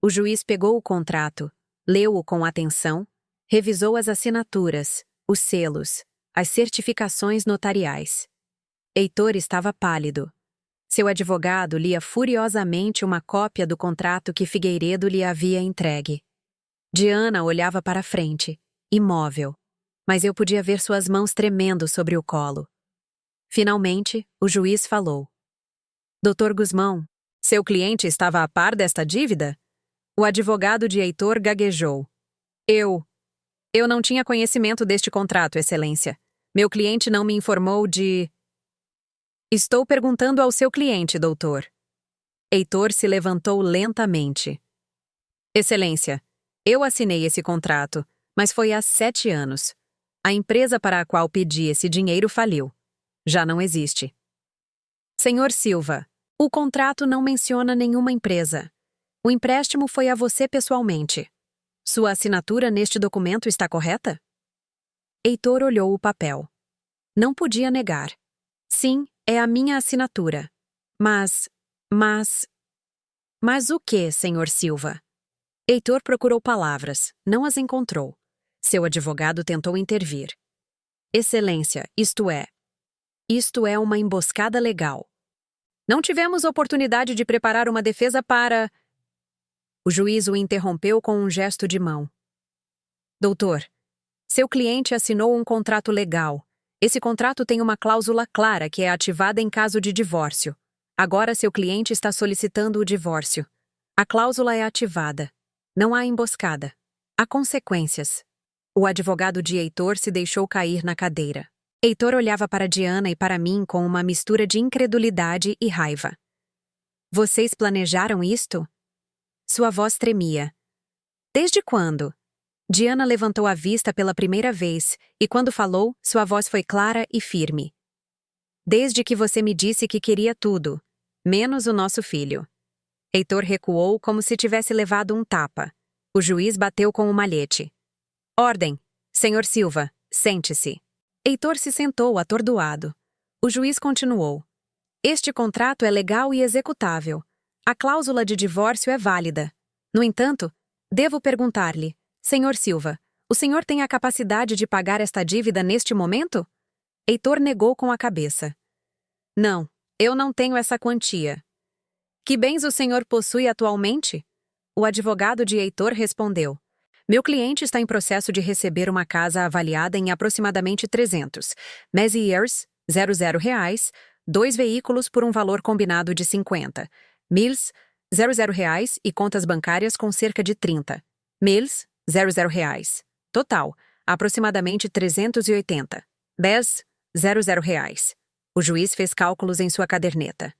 O juiz pegou o contrato, leu-o com atenção, revisou as assinaturas, os selos, as certificações notariais. Heitor estava pálido. Seu advogado lia furiosamente uma cópia do contrato que Figueiredo lhe havia entregue. Diana olhava para a frente, imóvel, mas eu podia ver suas mãos tremendo sobre o colo. Finalmente, o juiz falou. Doutor Guzmão, seu cliente estava a par desta dívida? O advogado de Heitor gaguejou. Eu não tinha conhecimento deste contrato, Excelência. Meu cliente não me informou de... Estou perguntando ao seu cliente, doutor. Heitor se levantou lentamente. Excelência, eu assinei esse contrato, mas foi há 7 anos. A empresa para a qual pedi esse dinheiro faliu. Já não existe. Senhor Silva, o contrato não menciona nenhuma empresa. O empréstimo foi a você pessoalmente. Sua assinatura neste documento está correta? Heitor olhou o papel. Não podia negar. Sim, é a minha assinatura. Mas o que, senhor Silva? Heitor procurou palavras, não as encontrou. Seu advogado tentou intervir. Excelência, isto é uma emboscada legal. Não tivemos oportunidade de preparar uma defesa para... O juiz o interrompeu com um gesto de mão. Doutor, seu cliente assinou um contrato legal. Esse contrato tem uma cláusula clara que é ativada em caso de divórcio. Agora seu cliente está solicitando o divórcio. A cláusula é ativada. Não há emboscada. Há consequências. O advogado de Heitor se deixou cair na cadeira. Heitor olhava para Diana e para mim com uma mistura de incredulidade e raiva. Vocês planejaram isto? Sua voz tremia. Desde quando? Diana levantou a vista pela primeira vez e, quando falou, sua voz foi clara e firme. Desde que você me disse que queria tudo, menos o nosso filho. Heitor recuou como se tivesse levado um tapa. O juiz bateu com o malhete. Ordem! Senhor Silva, sente-se. Heitor se sentou atordoado. O juiz continuou. Este contrato é legal e executável. A cláusula de divórcio é válida. No entanto, devo perguntar-lhe, Senhor Silva, o senhor tem a capacidade de pagar esta dívida neste momento? Heitor negou com a cabeça. Não, eu não tenho essa quantia. Que bens o senhor possui atualmente? O advogado de Heitor respondeu. Meu cliente está em processo de receber uma casa avaliada em aproximadamente 300. Messiers, R$ 00, 2 veículos por um valor combinado de 50. Mills, R$ 00 e contas bancárias com cerca de 30. Mills, R$ 00. Total, aproximadamente 380. Bess, R$ 00. O juiz fez cálculos em sua caderneta.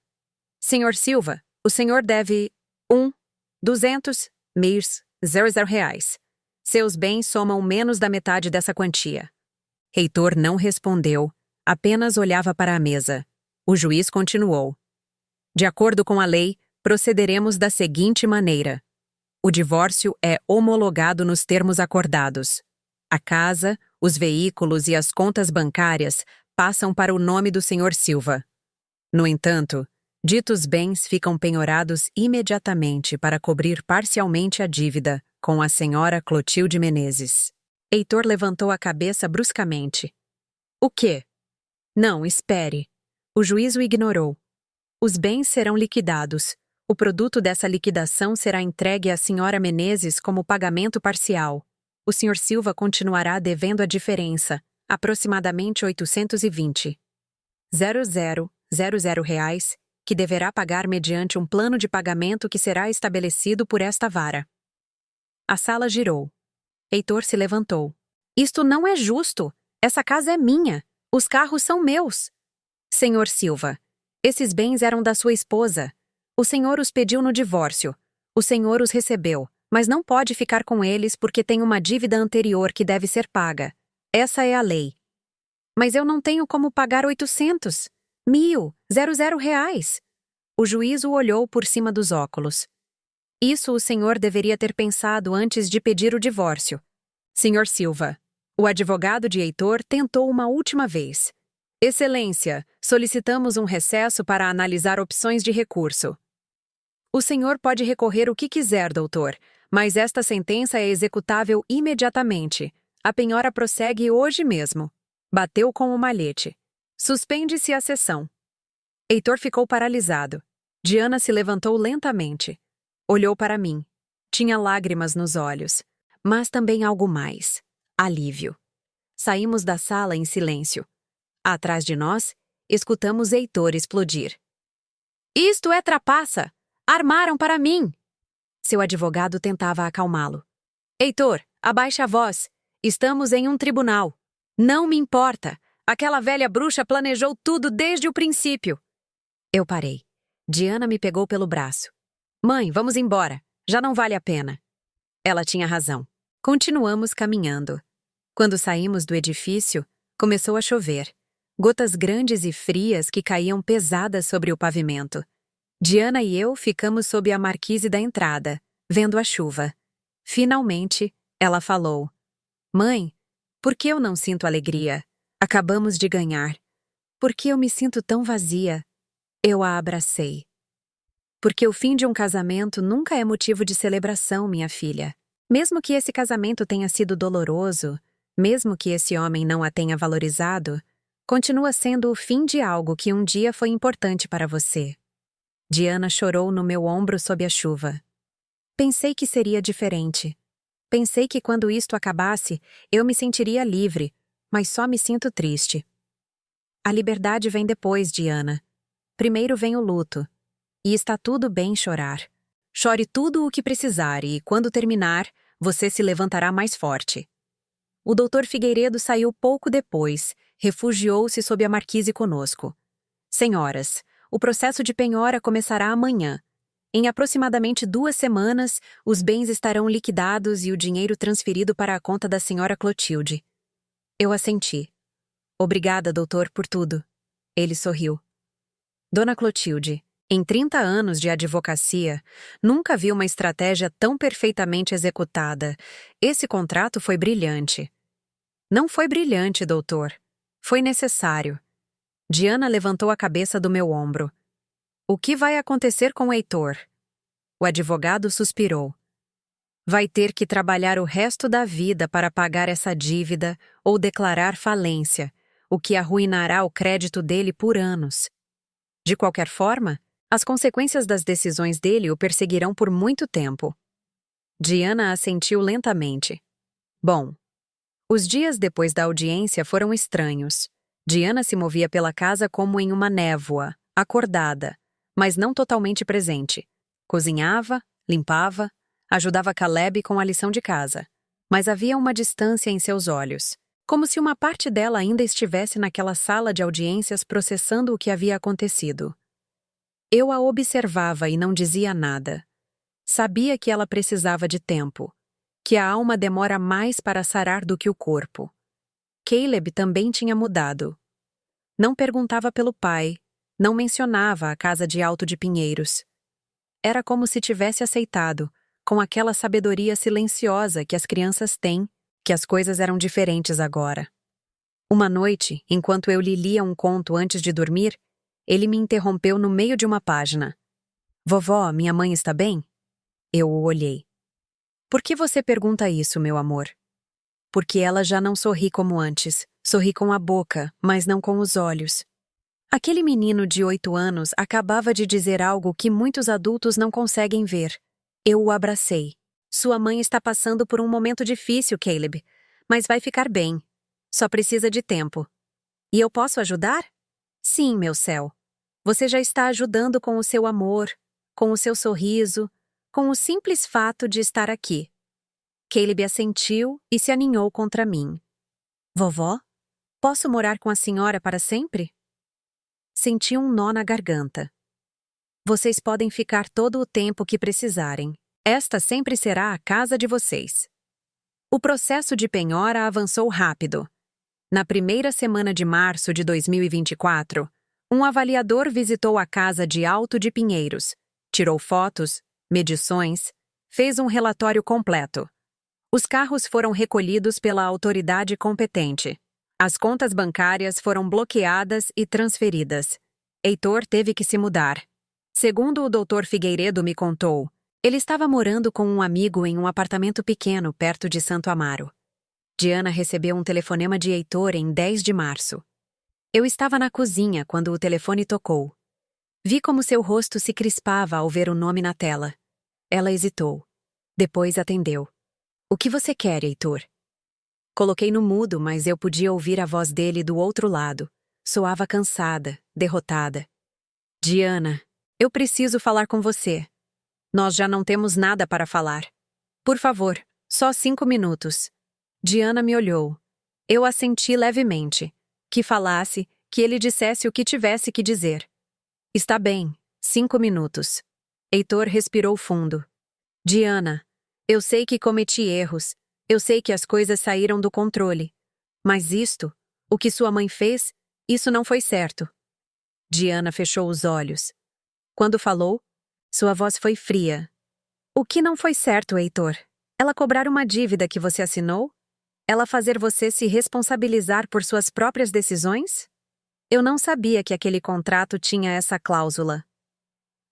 Senhor Silva, o senhor deve 200 Mills, R$ 00. Seus bens somam menos da metade dessa quantia. Heitor não respondeu, apenas olhava para a mesa. O juiz continuou. De acordo com a lei, procederemos da seguinte maneira. O divórcio é homologado nos termos acordados. A casa, os veículos e as contas bancárias passam para o nome do Sr. Silva. No entanto, ditos bens ficam penhorados imediatamente para cobrir parcialmente a dívida com a senhora Clotilde Menezes. Heitor levantou a cabeça bruscamente. O quê? Não, espere. O juiz o ignorou. Os bens serão liquidados. O produto dessa liquidação será entregue à senhora Menezes como pagamento parcial. O Sr. Silva continuará devendo a diferença, aproximadamente 820. R$ 00, que deverá pagar mediante um plano de pagamento que será estabelecido por esta vara. A sala girou. Heitor se levantou. Isto não é justo. Essa casa é minha. Os carros são meus. Senhor Silva, esses bens eram da sua esposa. O senhor os pediu no divórcio. O senhor os recebeu, mas não pode ficar com eles porque tem uma dívida anterior que deve ser paga. Essa é a lei. Mas eu não tenho como pagar 800. 1.000, R$ 00. O juiz o olhou por cima dos óculos. Isso o senhor deveria ter pensado antes de pedir o divórcio. Senhor Silva, o advogado de Heitor tentou uma última vez. Excelência, solicitamos um recesso para analisar opções de recurso. O senhor pode recorrer o que quiser, doutor, mas esta sentença é executável imediatamente. A penhora prossegue hoje mesmo. Bateu com o malhete. Suspende-se a sessão. Heitor ficou paralisado. Diana se levantou lentamente. Olhou para mim. Tinha lágrimas nos olhos, mas também algo mais. Alívio. Saímos da sala em silêncio. Atrás de nós, escutamos Heitor explodir. Isto é trapaça! Armaram para mim! Seu advogado tentava acalmá-lo. Heitor, abaixe a voz. Estamos em um tribunal. Não me importa. Aquela velha bruxa planejou tudo desde o princípio. Eu parei. Diana me pegou pelo braço. Mãe, vamos embora. Já não vale a pena. Ela tinha razão. Continuamos caminhando. Quando saímos do edifício, começou a chover. Gotas grandes e frias que caíam pesadas sobre o pavimento. Diana e eu ficamos sob a marquise da entrada, vendo a chuva. Finalmente, ela falou. Mãe, por que eu não sinto alegria? Acabamos de ganhar. Por que eu me sinto tão vazia? Eu a abracei. Porque o fim de um casamento nunca é motivo de celebração, minha filha. Mesmo que esse casamento tenha sido doloroso, mesmo que esse homem não a tenha valorizado, continua sendo o fim de algo que um dia foi importante para você. Diana chorou no meu ombro sob a chuva. Pensei que seria diferente. Pensei que quando isto acabasse, eu me sentiria livre, mas só me sinto triste. A liberdade vem depois, Diana. Primeiro vem o luto. E está tudo bem chorar. Chore tudo o que precisar e, quando terminar, você se levantará mais forte. O doutor Figueiredo saiu pouco depois, refugiou-se sob a marquise conosco. Senhoras, o processo de penhora começará amanhã. Em aproximadamente 2 semanas, os bens estarão liquidados e o dinheiro transferido para a conta da senhora Clotilde. Eu assenti. Obrigada, doutor, por tudo. Ele sorriu. Dona Clotilde, em 30 anos de advocacia, nunca vi uma estratégia tão perfeitamente executada. Esse contrato foi brilhante. Não foi brilhante, doutor. Foi necessário. Diana levantou a cabeça do meu ombro. O que vai acontecer com o Heitor? O advogado suspirou. Vai ter que trabalhar o resto da vida para pagar essa dívida ou declarar falência, o que arruinará o crédito dele por anos. De qualquer forma, as consequências das decisões dele o perseguirão por muito tempo. Diana assentiu lentamente. Bom, os dias depois da audiência foram estranhos. Diana se movia pela casa como em uma névoa, acordada, mas não totalmente presente. Cozinhava, limpava, ajudava Caleb com a lição de casa. Mas havia uma distância em seus olhos, como se uma parte dela ainda estivesse naquela sala de audiências processando o que havia acontecido. Eu a observava e não dizia nada. Sabia que ela precisava de tempo, que a alma demora mais para sarar do que o corpo. Caleb também tinha mudado. Não perguntava pelo pai, não mencionava a casa de Alto de Pinheiros. Era como se tivesse aceitado, com aquela sabedoria silenciosa que as crianças têm, que as coisas eram diferentes agora. Uma noite, enquanto eu lhe lia um conto antes de dormir, ele me interrompeu no meio de uma página. Vovó, minha mãe está bem? Eu o olhei. Por que você pergunta isso, meu amor? Porque ela já não sorri como antes. Sorri com a boca, mas não com os olhos. Aquele menino de 8 anos acabava de dizer algo que muitos adultos não conseguem ver. Eu o abracei. Sua mãe está passando por um momento difícil, Caleb, mas vai ficar bem. Só precisa de tempo. E eu posso ajudar? Sim, meu céu. Você já está ajudando com o seu amor, com o seu sorriso, com o simples fato de estar aqui. Caleb assentiu e se aninhou contra mim. Vovó, posso morar com a senhora para sempre? Senti um nó na garganta. Vocês podem ficar todo o tempo que precisarem. Esta sempre será a casa de vocês. O processo de penhora avançou rápido. Na primeira semana de março de 2024, um avaliador visitou a casa de Alto de Pinheiros, tirou fotos, medições, fez um relatório completo. Os carros foram recolhidos pela autoridade competente. As contas bancárias foram bloqueadas e transferidas. Heitor teve que se mudar. Segundo o doutor Figueiredo me contou, ele estava morando com um amigo em um apartamento pequeno perto de Santo Amaro. Diana recebeu um telefonema de Heitor em 10 de março. Eu estava na cozinha quando o telefone tocou. Vi como seu rosto se crispava ao ver o nome na tela. Ela hesitou. Depois atendeu. O que você quer, Heitor? Coloquei no mudo, mas eu podia ouvir a voz dele do outro lado. Soava cansada, derrotada. Diana, eu preciso falar com você. Nós já não temos nada para falar. Por favor, só 5 minutos. Diana me olhou. Eu assenti levemente. Que falasse, que ele dissesse o que tivesse que dizer. Está bem, 5 minutos. Heitor respirou fundo. Diana, eu sei que cometi erros. Eu sei que as coisas saíram do controle. Mas isto, o que sua mãe fez, isso não foi certo. Diana fechou os olhos. Quando falou, sua voz foi fria. O que não foi certo, Heitor? Ela cobrar uma dívida que você assinou? Ela fazer você se responsabilizar por suas próprias decisões? Eu não sabia que aquele contrato tinha essa cláusula.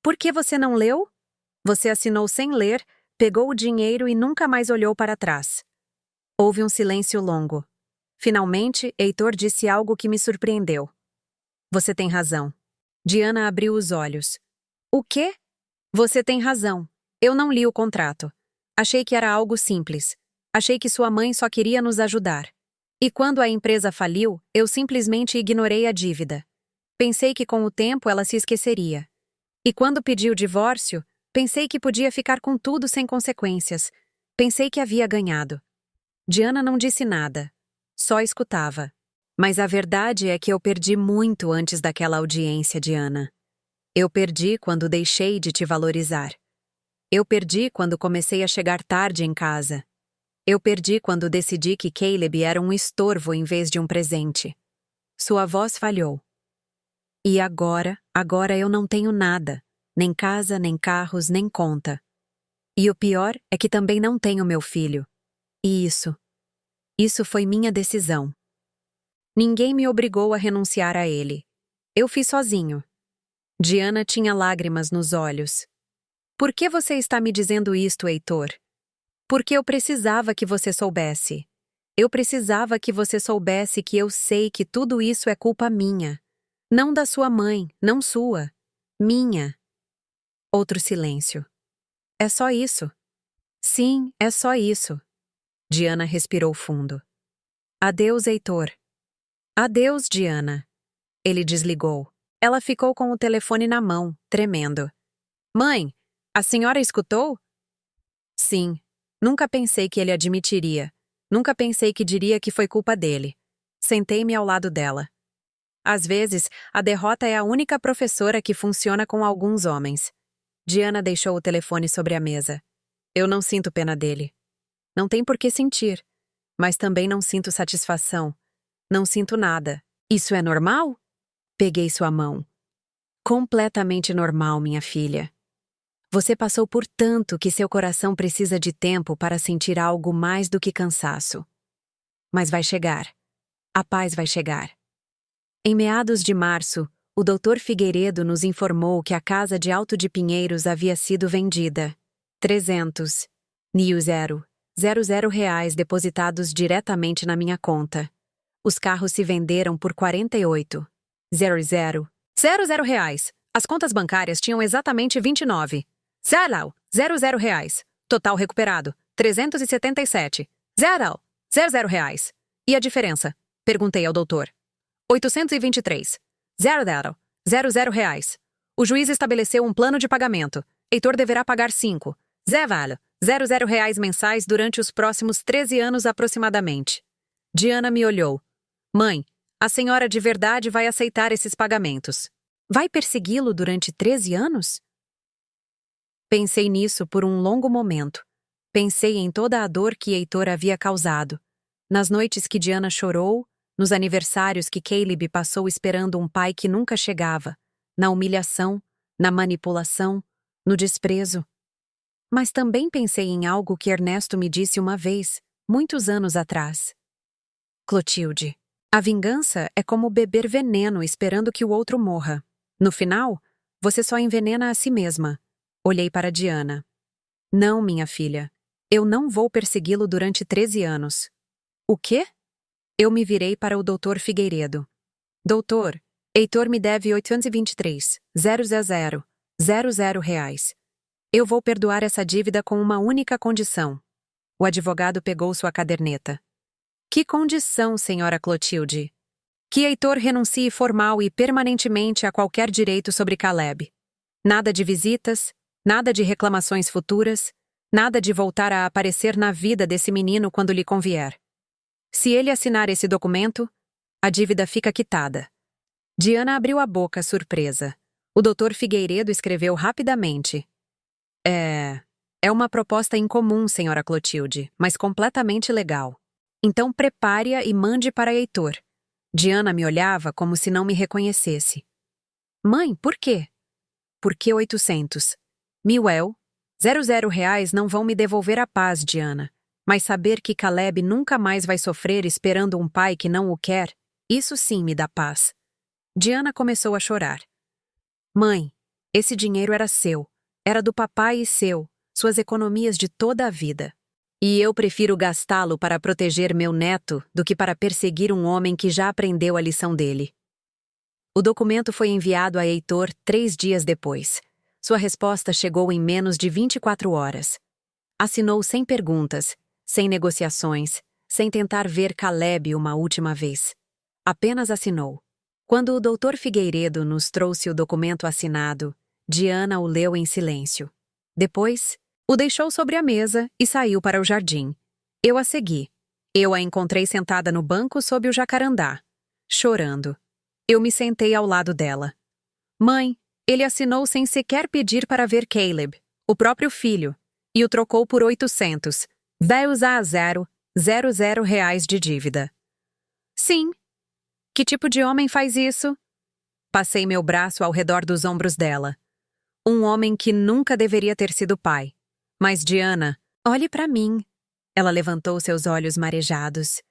Por que você não leu? Você assinou sem ler, pegou o dinheiro e nunca mais olhou para trás. Houve um silêncio longo. Finalmente, Heitor disse algo que me surpreendeu. Você tem razão. Diana abriu os olhos. O quê? Você tem razão. Eu não li o contrato. Achei que era algo simples. Achei que sua mãe só queria nos ajudar. E quando a empresa faliu, eu simplesmente ignorei a dívida. Pensei que com o tempo ela se esqueceria. E quando pedi o divórcio, Pensei que podia ficar com tudo sem consequências. Pensei que havia ganhado. Diana não disse nada. Só escutava. Mas a verdade é que eu perdi muito antes daquela audiência, Diana. Eu perdi quando deixei de te valorizar. Eu perdi quando comecei a chegar tarde em casa. Eu perdi quando decidi que Caleb era um estorvo em vez de um presente. Sua voz falhou. E agora eu não tenho nada. Nem casa, nem carros, nem conta. E o pior é que também não tenho meu filho. E isso foi minha decisão. Ninguém me obrigou a renunciar a ele. Eu fiz sozinho. Diana tinha lágrimas nos olhos. Por que você está me dizendo isto, Heitor? Porque eu precisava que você soubesse. Eu precisava que você soubesse que eu sei que tudo isso é culpa minha. Não da sua mãe, não sua. Minha. Outro silêncio. É só isso? Sim, é só isso. Diana respirou fundo. Adeus, Heitor. Adeus, Diana. Ele desligou. Ela ficou com o telefone na mão, tremendo. Mãe, a senhora escutou? Sim. Nunca pensei que ele admitiria. Nunca pensei que diria que foi culpa dele. Sentei-me ao lado dela. Às vezes, a derrota é a única professora que funciona com alguns homens. Diana deixou o telefone sobre a mesa. Eu não sinto pena dele. Não tem por que sentir. Mas também não sinto satisfação. Não sinto nada. Isso é normal? Peguei sua mão. Completamente normal, minha filha. Você passou por tanto que seu coração precisa de tempo para sentir algo mais do que cansaço. Mas vai chegar. A paz vai chegar. Em meados de março, o Dr. Figueiredo nos informou que a casa de Alto de Pinheiros havia sido vendida. 300.000 reais depositados diretamente na minha conta. Os carros se venderam por 48.000 reais. As contas bancárias tinham exatamente 29.000 reais. Total recuperado, 377.000 reais. E a diferença? Perguntei ao doutor. 823.000 reais. O juiz estabeleceu um plano de pagamento. Heitor deverá pagar 5.000 reais mensais durante os próximos 13 anos aproximadamente. Diana me olhou. Mãe, a senhora de verdade vai aceitar esses pagamentos. Vai persegui-lo durante 13 anos? Pensei nisso por um longo momento. Pensei em toda a dor que Heitor havia causado. Nas noites que Diana chorou, nos aniversários que Caleb passou esperando um pai que nunca chegava, na humilhação, na manipulação, no desprezo. Mas também pensei em algo que Ernesto me disse uma vez, muitos anos atrás. Clotilde, a vingança é como beber veneno esperando que o outro morra. No final, você só envenena a si mesma. Olhei para Diana. Não, minha filha. Eu não vou persegui-lo durante 13 anos. O quê? Eu me virei para o Dr. Figueiredo. Doutor, Heitor me deve 823.000 reais. Eu vou perdoar essa dívida com uma única condição. O advogado pegou sua caderneta. Que condição, senhora Clotilde? Que Heitor renuncie formal e permanentemente a qualquer direito sobre Caleb. Nada de visitas, nada de reclamações futuras, nada de voltar a aparecer na vida desse menino quando lhe convier. Se ele assinar esse documento, a dívida fica quitada. Diana abriu a boca, surpresa. O Dr. Figueiredo escreveu rapidamente. É uma proposta incomum, senhora Clotilde, mas completamente legal. Então prepare-a e mande para Heitor. Diana me olhava como se não me reconhecesse. Mãe, por quê? Porque 800.000 reais não vão me devolver a paz, Diana. Mas saber que Caleb nunca mais vai sofrer esperando um pai que não o quer, isso sim me dá paz. Diana começou a chorar. Mãe, esse dinheiro era seu. Era do papai e seu, suas economias de toda a vida. E eu prefiro gastá-lo para proteger meu neto do que para perseguir um homem que já aprendeu a lição dele. O documento foi enviado a Heitor 3 dias depois. Sua resposta chegou em menos de 24 horas. Assinou sem perguntas, sem negociações, sem tentar ver Caleb uma última vez. Apenas assinou. Quando o Dr. Figueiredo nos trouxe o documento assinado, Diana o leu em silêncio. Depois, o deixou sobre a mesa e saiu para o jardim. Eu a segui. Eu a encontrei sentada no banco sob o jacarandá, chorando. Eu me sentei ao lado dela. Mãe, ele assinou sem sequer pedir para ver Caleb, o próprio filho, e o trocou por 800, R$ 0,00 de dívida. Sim. Que tipo de homem faz isso? Passei meu braço ao redor dos ombros dela. Um homem que nunca deveria ter sido pai. Mas Diana, olhe para mim. Ela levantou seus olhos marejados.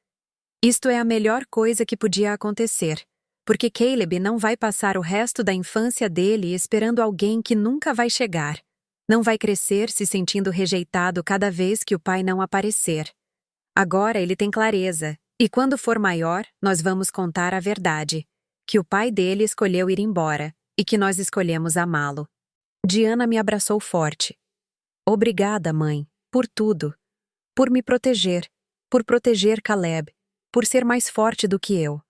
Isto é a melhor coisa que podia acontecer, porque Caleb não vai passar o resto da infância dele esperando alguém que nunca vai chegar. Não vai crescer se sentindo rejeitado cada vez que o pai não aparecer. Agora ele tem clareza, e quando for maior, nós vamos contar a verdade, que o pai dele escolheu ir embora e que nós escolhemos amá-lo. Diana me abraçou forte. Obrigada, mãe, por tudo. Por me proteger, por proteger Caleb, por ser mais forte do que eu.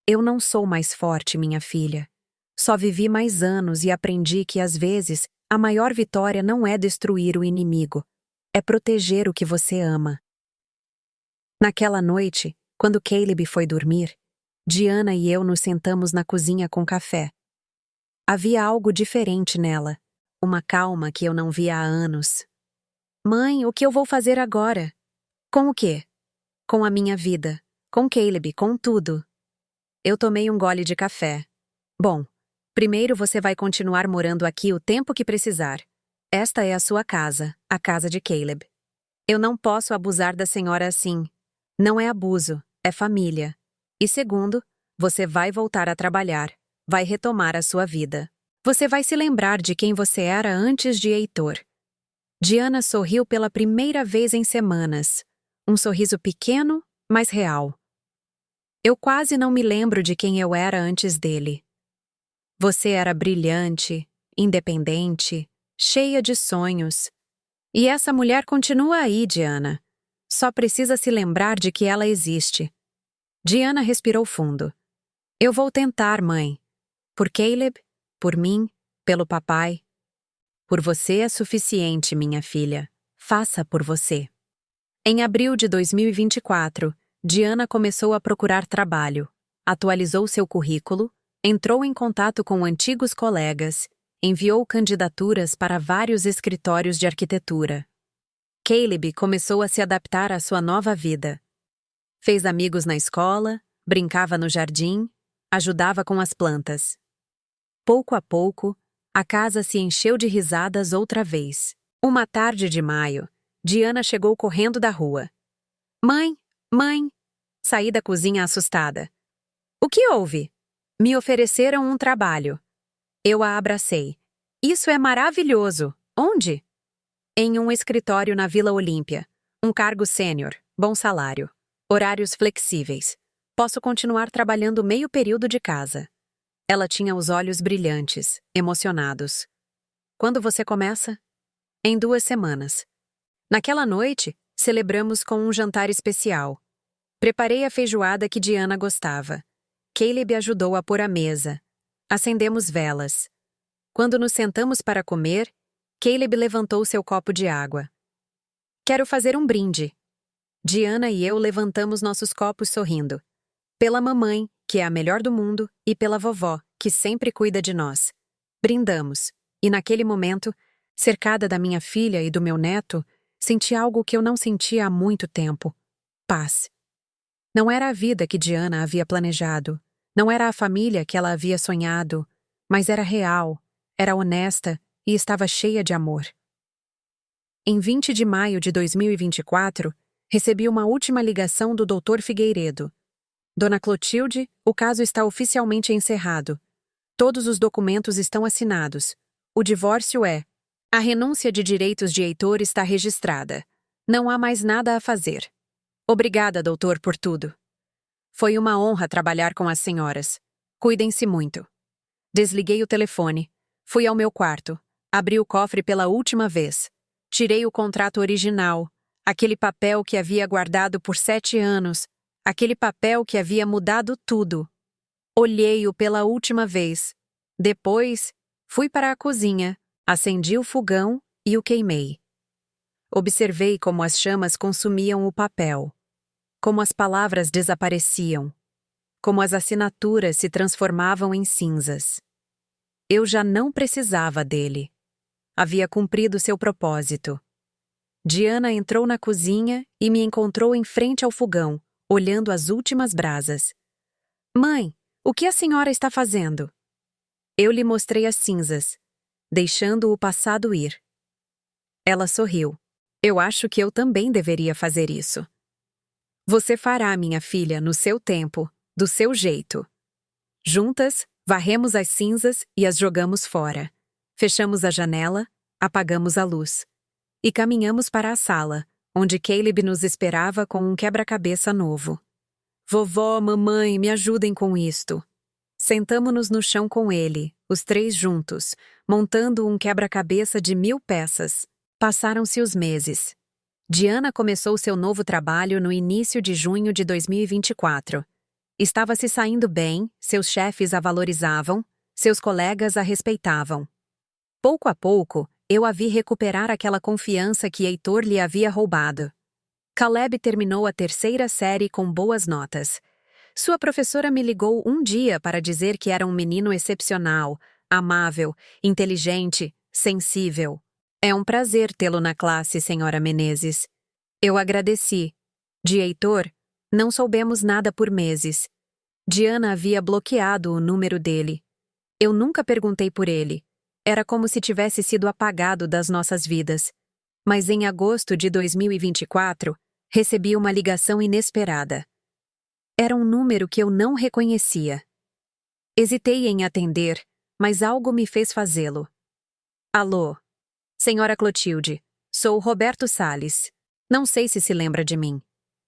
Eu não sou mais forte, minha filha. Só vivi mais anos e aprendi que, às vezes, a maior vitória não é destruir o inimigo, é proteger o que você ama. Naquela noite, quando Caleb foi dormir, Diana e eu nos sentamos na cozinha com café. Havia algo diferente nela, uma calma que eu não via há anos. Mãe, o que eu vou fazer agora? Com o quê? Com a minha vida, com Caleb, com tudo. Eu tomei um gole de café. Bom, primeiro você vai continuar morando aqui o tempo que precisar. Esta é a sua casa, a casa de Caleb. Eu não posso abusar da senhora assim. Não é abuso, é família. E segundo, você vai voltar a trabalhar, vai retomar a sua vida. Você vai se lembrar de quem você era antes de Heitor. Diana sorriu pela primeira vez em semanas. Um sorriso pequeno, mas real. Eu quase não me lembro de quem eu era antes dele. Você era brilhante, independente, cheia de sonhos. E essa mulher continua aí, Diana. Só precisa se lembrar de que ela existe. Diana respirou fundo. Eu vou tentar, mãe. Por Caleb, por mim, pelo papai. Por você é suficiente, minha filha. Faça por você. Em abril de 2024, Diana começou a procurar trabalho, atualizou seu currículo, entrou em contato com antigos colegas, enviou candidaturas para vários escritórios de arquitetura. Caleb começou a se adaptar à sua nova vida. Fez amigos na escola, brincava no jardim, ajudava com as plantas. Pouco a pouco, a casa se encheu de risadas outra vez. Uma tarde de maio, Diana chegou correndo da rua. Mãe, mãe! Saí da cozinha assustada. O que houve? Me ofereceram um trabalho. Eu a abracei. Isso é maravilhoso! Onde? Em um escritório na Vila Olímpia. Um cargo sênior, bom salário. Horários flexíveis. Posso continuar trabalhando meio período de casa. Ela tinha os olhos brilhantes, emocionados. Quando você começa? Em 2 semanas. Naquela noite, celebramos com um jantar especial. Preparei a feijoada que Diana gostava. Caleb ajudou a pôr a mesa. Acendemos velas. Quando nos sentamos para comer, Caleb levantou seu copo de água. Quero fazer um brinde. Diana e eu levantamos nossos copos sorrindo. Pela mamãe, que é a melhor do mundo, e pela vovó, que sempre cuida de nós. Brindamos. E naquele momento, cercada da minha filha e do meu neto, senti algo que eu não sentia há muito tempo. Paz. Não era a vida que Diana havia planejado. Não era a família que ela havia sonhado. Mas era real, era honesta e estava cheia de amor. Em 20 de maio de 2024, recebi uma última ligação do Dr. Figueiredo. Dona Clotilde, o caso está oficialmente encerrado. Todos os documentos estão assinados. O divórcio é. A renúncia de direitos de Heitor está registrada. Não há mais nada a fazer. Obrigada, doutor, por tudo. Foi uma honra trabalhar com as senhoras. Cuidem-se muito. Desliguei o telefone. Fui ao meu quarto. Abri o cofre pela última vez. Tirei o contrato original. Aquele papel que havia guardado por 7 anos. Aquele papel que havia mudado tudo. Olhei-o pela última vez. Depois, fui para a cozinha, acendi o fogão e o queimei. Observei como as chamas consumiam o papel, como as palavras desapareciam, como as assinaturas se transformavam em cinzas. Eu já não precisava dele. Havia cumprido seu propósito. Diana entrou na cozinha e me encontrou em frente ao fogão, olhando as últimas brasas. Mãe, o que a senhora está fazendo? Eu lhe mostrei as cinzas, deixando o passado ir. Ela sorriu. Eu acho que eu também deveria fazer isso. Você fará, minha filha, no seu tempo, do seu jeito. Juntas, varremos as cinzas e as jogamos fora. Fechamos a janela, apagamos a luz. E caminhamos para a sala, onde Caleb nos esperava com um quebra-cabeça novo. Vovó, mamãe, me ajudem com isto. Sentamo-nos no chão com ele, os três juntos, montando um quebra-cabeça de 1000 peças. Passaram-se os meses. Diana começou seu novo trabalho no início de junho de 2024. Estava se saindo bem, seus chefes a valorizavam, seus colegas a respeitavam. Pouco a pouco, eu a vi recuperar aquela confiança que Heitor lhe havia roubado. Caleb terminou a 3ª série com boas notas. Sua professora me ligou um dia para dizer que era um menino excepcional, amável, inteligente, sensível. É um prazer tê-lo na classe, senhora Menezes. Eu agradeci. De Heitor, não soubemos nada por meses. Diana havia bloqueado o número dele. Eu nunca perguntei por ele. Era como se tivesse sido apagado das nossas vidas. Mas em agosto de 2024, recebi uma ligação inesperada. Era um número que eu não reconhecia. Hesitei em atender, mas algo me fez fazê-lo. Alô? Senhora Clotilde, sou Roberto Salles. Não sei se lembra de mim.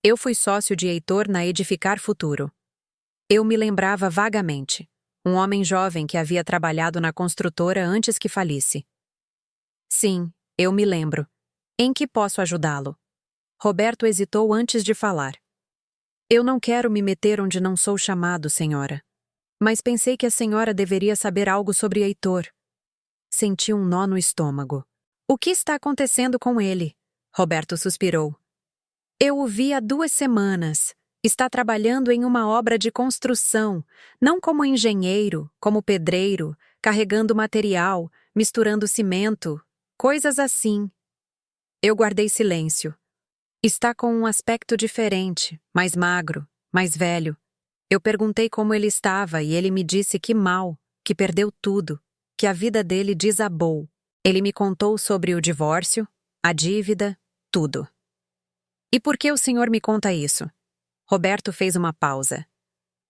Eu fui sócio de Heitor na Edificar Futuro. Eu me lembrava vagamente. Um homem jovem que havia trabalhado na construtora antes que falisse. Sim, eu me lembro. Em que posso ajudá-lo? Roberto hesitou antes de falar. Eu não quero me meter onde não sou chamado, senhora. Mas pensei que a senhora deveria saber algo sobre Heitor. Senti um nó no estômago. O que está acontecendo com ele? Roberto suspirou. Eu o vi há 2 semanas. Está trabalhando em uma obra de construção, não como engenheiro, como pedreiro, carregando material, misturando cimento, coisas assim. Eu guardei silêncio. Está com um aspecto diferente, mais magro, mais velho. Eu perguntei como ele estava e ele me disse que mal, que perdeu tudo, que a vida dele desabou. Ele me contou sobre o divórcio, a dívida, tudo. E por que o senhor me conta isso? Roberto fez uma pausa.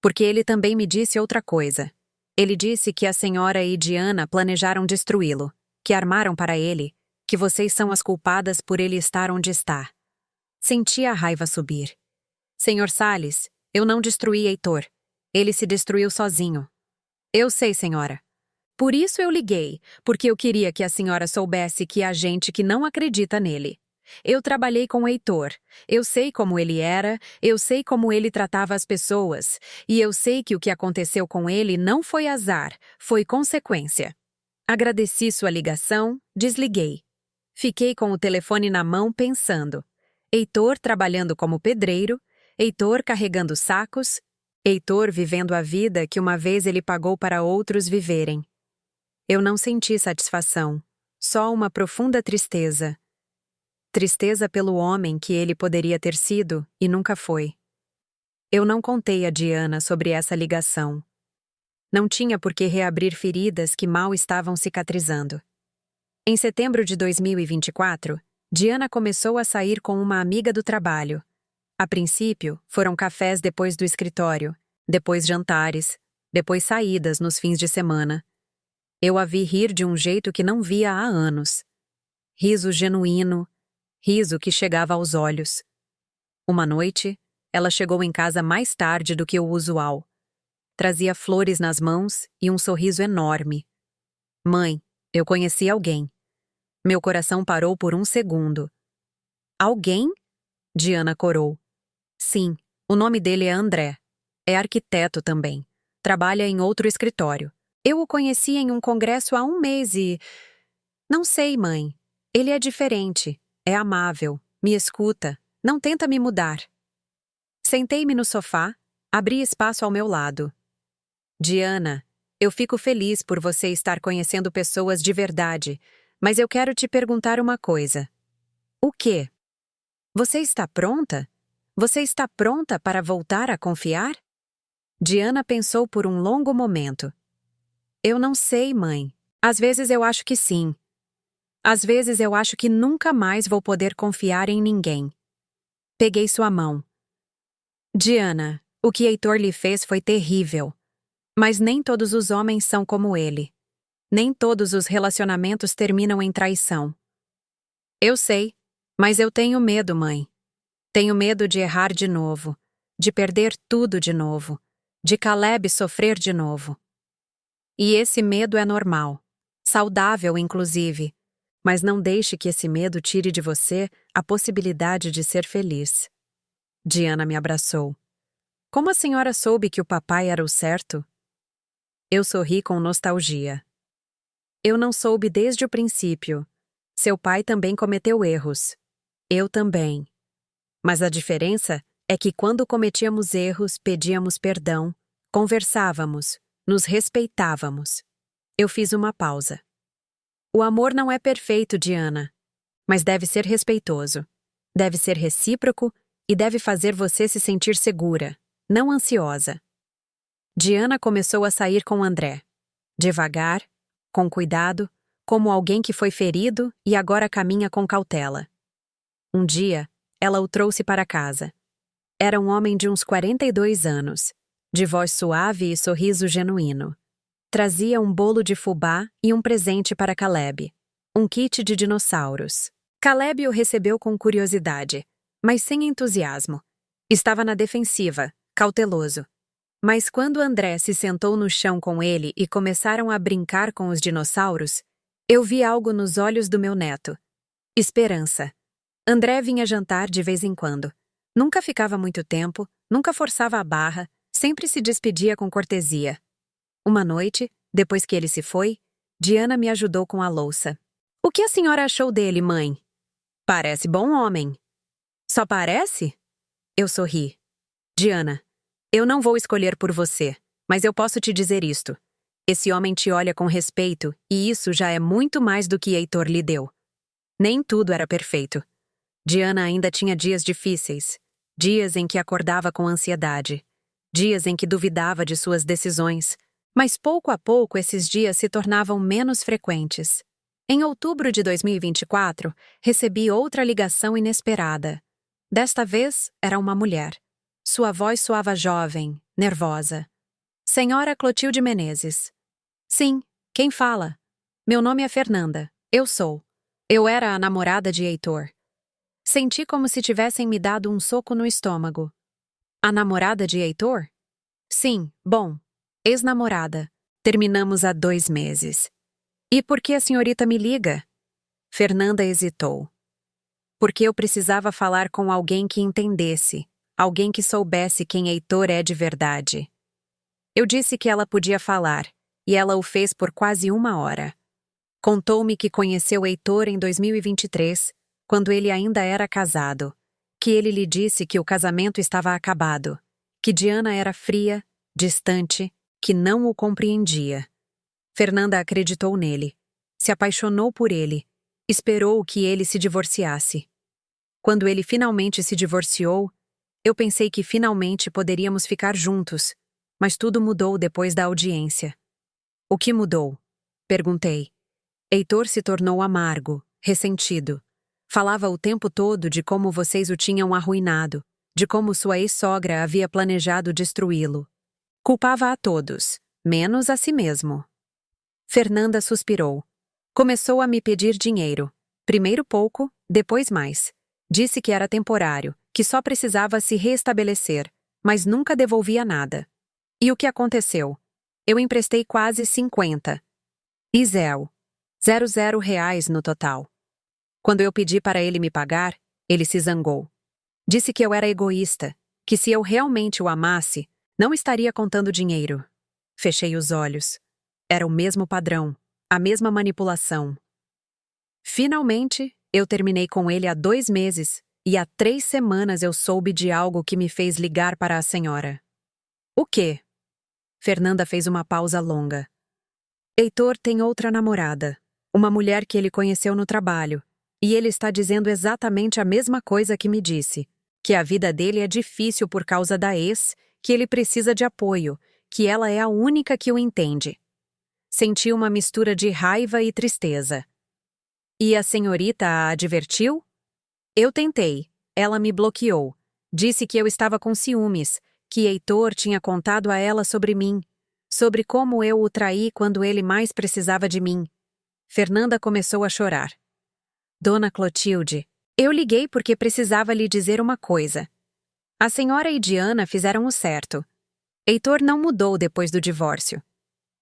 Porque ele também me disse outra coisa. Ele disse que a senhora e Diana planejaram destruí-lo, que armaram para ele, que vocês são as culpadas por ele estar onde está. Senti a raiva subir. Senhor Salles, eu não destruí Heitor. Ele se destruiu sozinho. Eu sei, senhora. Por isso eu liguei, porque eu queria que a senhora soubesse que há gente que não acredita nele. Eu trabalhei com Heitor, eu sei como ele era, eu sei como ele tratava as pessoas, e eu sei que o que aconteceu com ele não foi azar, foi consequência. Agradeci sua ligação, desliguei. Fiquei com o telefone na mão pensando. Heitor trabalhando como pedreiro, Heitor carregando sacos, Heitor vivendo a vida que uma vez ele pagou para outros viverem. Eu não senti satisfação, só uma profunda tristeza. Tristeza pelo homem que ele poderia ter sido e nunca foi. Eu não contei a Diana sobre essa ligação. Não tinha por que reabrir feridas que mal estavam cicatrizando. Em setembro de 2024, Diana começou a sair com uma amiga do trabalho. A princípio, foram cafés depois do escritório, depois jantares, depois saídas nos fins de semana. Eu a vi rir de um jeito que não via há anos. Riso genuíno, riso que chegava aos olhos. Uma noite, ela chegou em casa mais tarde do que o usual. Trazia flores nas mãos e um sorriso enorme. Mãe, eu conheci alguém. Meu coração parou por um segundo. Alguém? Diana corou. Sim, o nome dele é André. É arquiteto também. Trabalha em outro escritório. Eu o conheci em um congresso há um mês e... Não sei, mãe. Ele é diferente, é amável, me escuta, não tenta me mudar. Sentei-me no sofá, abri espaço ao meu lado. Diana, eu fico feliz por você estar conhecendo pessoas de verdade, mas eu quero te perguntar uma coisa. O quê? Você está pronta? Você está pronta para voltar a confiar? Diana pensou por um longo momento. Eu não sei, mãe. Às vezes eu acho que sim. Às vezes eu acho que nunca mais vou poder confiar em ninguém. Peguei sua mão. Diana, o que Heitor lhe fez foi terrível. Mas nem todos os homens são como ele. Nem todos os relacionamentos terminam em traição. Eu sei, mas eu tenho medo, mãe. Tenho medo de errar de novo, de perder tudo de novo, de Caleb sofrer de novo. E esse medo é normal, saudável inclusive, mas não deixe que esse medo tire de você a possibilidade de ser feliz. Diana me abraçou. Como a senhora soube que o papai era o certo? Eu sorri com nostalgia. Eu não soube desde o princípio. Seu pai também cometeu erros. Eu também. Mas a diferença é que quando cometíamos erros, pedíamos perdão, conversávamos, nos respeitávamos. Eu fiz uma pausa. O amor não é perfeito, Diana, mas deve ser respeitoso. Deve ser recíproco e deve fazer você se sentir segura, não ansiosa. Diana começou a sair com André. Devagar, com cuidado, como alguém que foi ferido e agora caminha com cautela. Um dia, ela o trouxe para casa. Era um homem de uns 42 anos, de voz suave e sorriso genuíno. Trazia um bolo de fubá e um presente para Caleb, um kit de dinossauros. Caleb o recebeu com curiosidade, mas sem entusiasmo. Estava na defensiva, cauteloso. Mas quando André se sentou no chão com ele e começaram a brincar com os dinossauros, eu vi algo nos olhos do meu neto. Esperança. André vinha jantar de vez em quando. Nunca ficava muito tempo, nunca forçava a barra, sempre se despedia com cortesia. Uma noite, depois que ele se foi, Diana me ajudou com a louça. O que a senhora achou dele, mãe? Parece bom homem. Só parece? Eu sorri. Diana, eu não vou escolher por você, mas eu posso te dizer isto. Esse homem te olha com respeito e isso já é muito mais do que Heitor lhe deu. Nem tudo era perfeito. Diana ainda tinha dias difíceis, dias em que acordava com ansiedade, dias em que duvidava de suas decisões, mas pouco a pouco esses dias se tornavam menos frequentes. Em outubro de 2024, recebi outra ligação inesperada. Desta vez, era uma mulher. Sua voz soava jovem, nervosa. Senhora Clotilde Menezes. Sim, quem fala? Meu nome é Fernanda. Eu sou. Eu era a namorada de Heitor. Senti como se tivessem me dado um soco no estômago. A namorada de Heitor? Sim, bom. Ex-namorada. Terminamos há 2 meses. E por que a senhorita me liga? Fernanda hesitou. Porque eu precisava falar com alguém que entendesse, alguém que soubesse quem Heitor é de verdade. Eu disse que ela podia falar, e ela o fez por quase 1 hora. Contou-me que conheceu Heitor em 2023, quando ele ainda era casado, que ele lhe disse que o casamento estava acabado, que Diana era fria, distante, que não o compreendia. Fernanda acreditou nele, se apaixonou por ele, esperou que ele se divorciasse. Quando ele finalmente se divorciou, eu pensei que finalmente poderíamos ficar juntos, mas tudo mudou depois da audiência. O que mudou? Perguntei. Heitor se tornou amargo, ressentido. Falava o tempo todo de como vocês o tinham arruinado, de como sua ex-sogra havia planejado destruí-lo. Culpava a todos, menos a si mesmo. Fernanda suspirou. Começou a me pedir dinheiro. Primeiro pouco, depois mais. Disse que era temporário, que só precisava se reestabelecer, mas nunca devolvia nada. E o que aconteceu? Eu emprestei quase 50. E zero reais no total. Quando eu pedi para ele me pagar, ele se zangou. Disse que eu era egoísta, que se eu realmente o amasse, não estaria contando dinheiro. Fechei os olhos. Era o mesmo padrão, a mesma manipulação. Finalmente, eu terminei com ele há 2 meses e há 3 semanas eu soube de algo que me fez ligar para a senhora. O quê? Fernanda fez uma pausa longa. Heitor tem outra namorada, uma mulher que ele conheceu no trabalho, e ele está dizendo exatamente a mesma coisa que me disse, que a vida dele é difícil por causa da ex, que ele precisa de apoio, que ela é a única que o entende. Senti uma mistura de raiva e tristeza. E a senhorita a advertiu? Eu tentei. Ela me bloqueou. Disse que eu estava com ciúmes, que Heitor tinha contado a ela sobre mim, sobre como eu o traí quando ele mais precisava de mim. Fernanda começou a chorar. Dona Clotilde, eu liguei porque precisava lhe dizer uma coisa. A senhora e Diana fizeram o certo. Heitor não mudou depois do divórcio.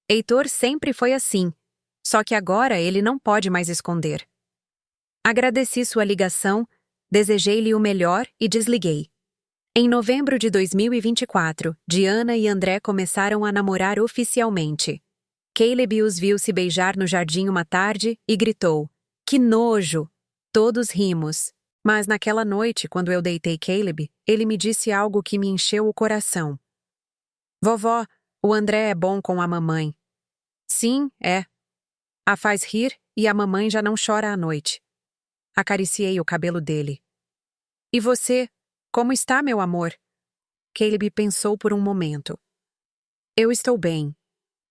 Heitor sempre foi assim, só que agora ele não pode mais esconder. Agradeci sua ligação, desejei-lhe o melhor e desliguei. Em novembro de 2024, Diana e André começaram a namorar oficialmente. Caleb os viu se beijar no jardim uma tarde e gritou: "Que nojo!" Todos rimos. Mas naquela noite, quando eu deitei Caleb, ele me disse algo que me encheu o coração. "Vovó, o André é bom com a mamãe." "Sim, é. A faz rir e a mamãe já não chora à noite." Acariciei o cabelo dele. "E você? Como está, meu amor?" Caleb pensou por um momento. "Eu estou bem.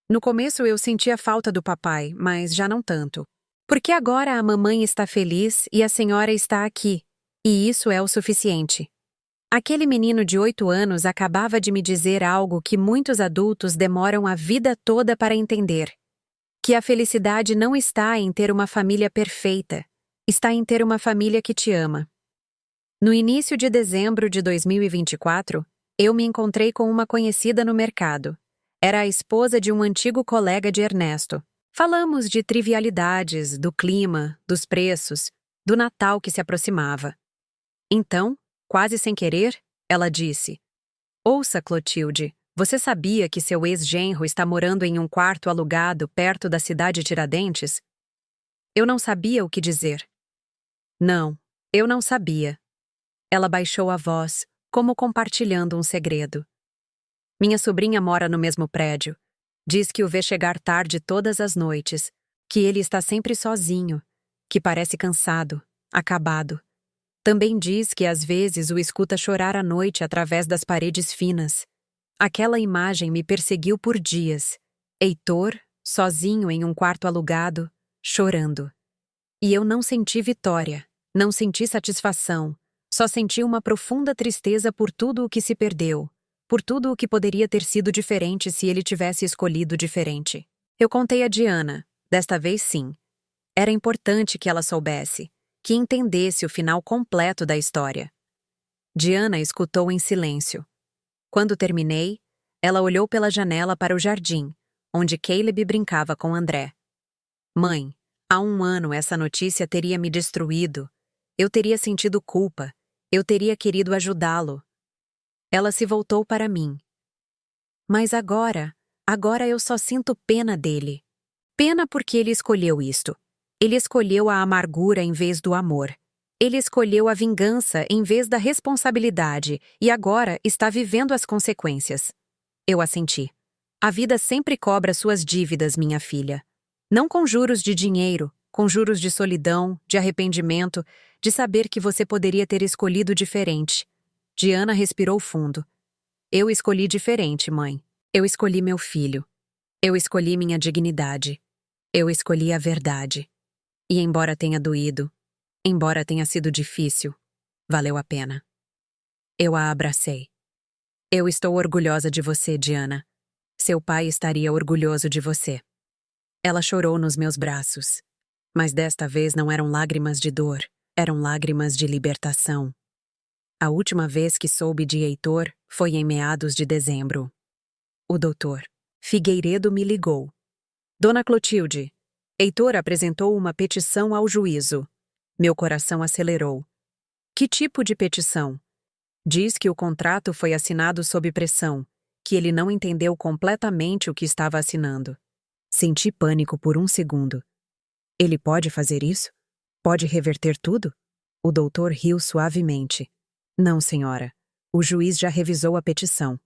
No começo eu sentia falta do papai, mas já não tanto. Porque agora a mamãe está feliz e a senhora está aqui, e isso é o suficiente." Aquele menino de 8 anos acabava de me dizer algo que muitos adultos demoram a vida toda para entender. Que a felicidade não está em ter uma família perfeita, está em ter uma família que te ama. No início de dezembro de 2024, eu me encontrei com uma conhecida no mercado. Era a esposa de um antigo colega de Ernesto. Falamos de trivialidades, do clima, dos preços, do Natal que se aproximava. Então, quase sem querer, ela disse: "Ouça, Clotilde, você sabia que seu ex-genro está morando em um quarto alugado perto da cidade de Tiradentes?" Eu não sabia o que dizer. Não, eu não sabia. Ela baixou a voz, como compartilhando um segredo. Minha sobrinha mora no mesmo prédio. Diz que o vê chegar tarde todas as noites, que ele está sempre sozinho, que parece cansado, acabado. Também diz que às vezes o escuta chorar à noite através das paredes finas. Aquela imagem me perseguiu por dias. Heitor, sozinho em um quarto alugado, chorando. E eu não senti vitória, não senti satisfação, só senti uma profunda tristeza por tudo o que se perdeu, por tudo o que poderia ter sido diferente se ele tivesse escolhido diferente. Eu contei a Diana, desta vez sim. Era importante que ela soubesse, que entendesse o final completo da história. Diana escutou em silêncio. Quando terminei, ela olhou pela janela para o jardim, onde Caleb brincava com André. "Mãe, há 1 ano essa notícia teria me destruído. Eu teria sentido culpa. Eu teria querido ajudá-lo." Ela se voltou para mim. "Mas agora eu só sinto pena dele. Pena porque ele escolheu isto. Ele escolheu a amargura em vez do amor. Ele escolheu a vingança em vez da responsabilidade e agora está vivendo as consequências." Eu assenti. "A vida sempre cobra suas dívidas, minha filha. Não com juros de dinheiro, com juros de solidão, de arrependimento, de saber que você poderia ter escolhido diferente." Diana respirou fundo. "Eu escolhi diferente, mãe. Eu escolhi meu filho. Eu escolhi minha dignidade. Eu escolhi a verdade. E embora tenha doído, embora tenha sido difícil, valeu a pena." Eu a abracei. "Eu estou orgulhosa de você, Diana. Seu pai estaria orgulhoso de você." Ela chorou nos meus braços. Mas desta vez não eram lágrimas de dor, eram lágrimas de libertação. A última vez que soube de Heitor foi em meados de dezembro. O doutor Figueiredo me ligou. "Dona Clotilde, Heitor apresentou uma petição ao juízo." Meu coração acelerou. "Que tipo de petição?" "Diz que o contrato foi assinado sob pressão, que ele não entendeu completamente o que estava assinando." Senti pânico por um segundo. "Ele pode fazer isso?" Pode reverter tudo? O doutor riu suavemente. Não, senhora. O juiz já revisou a petição.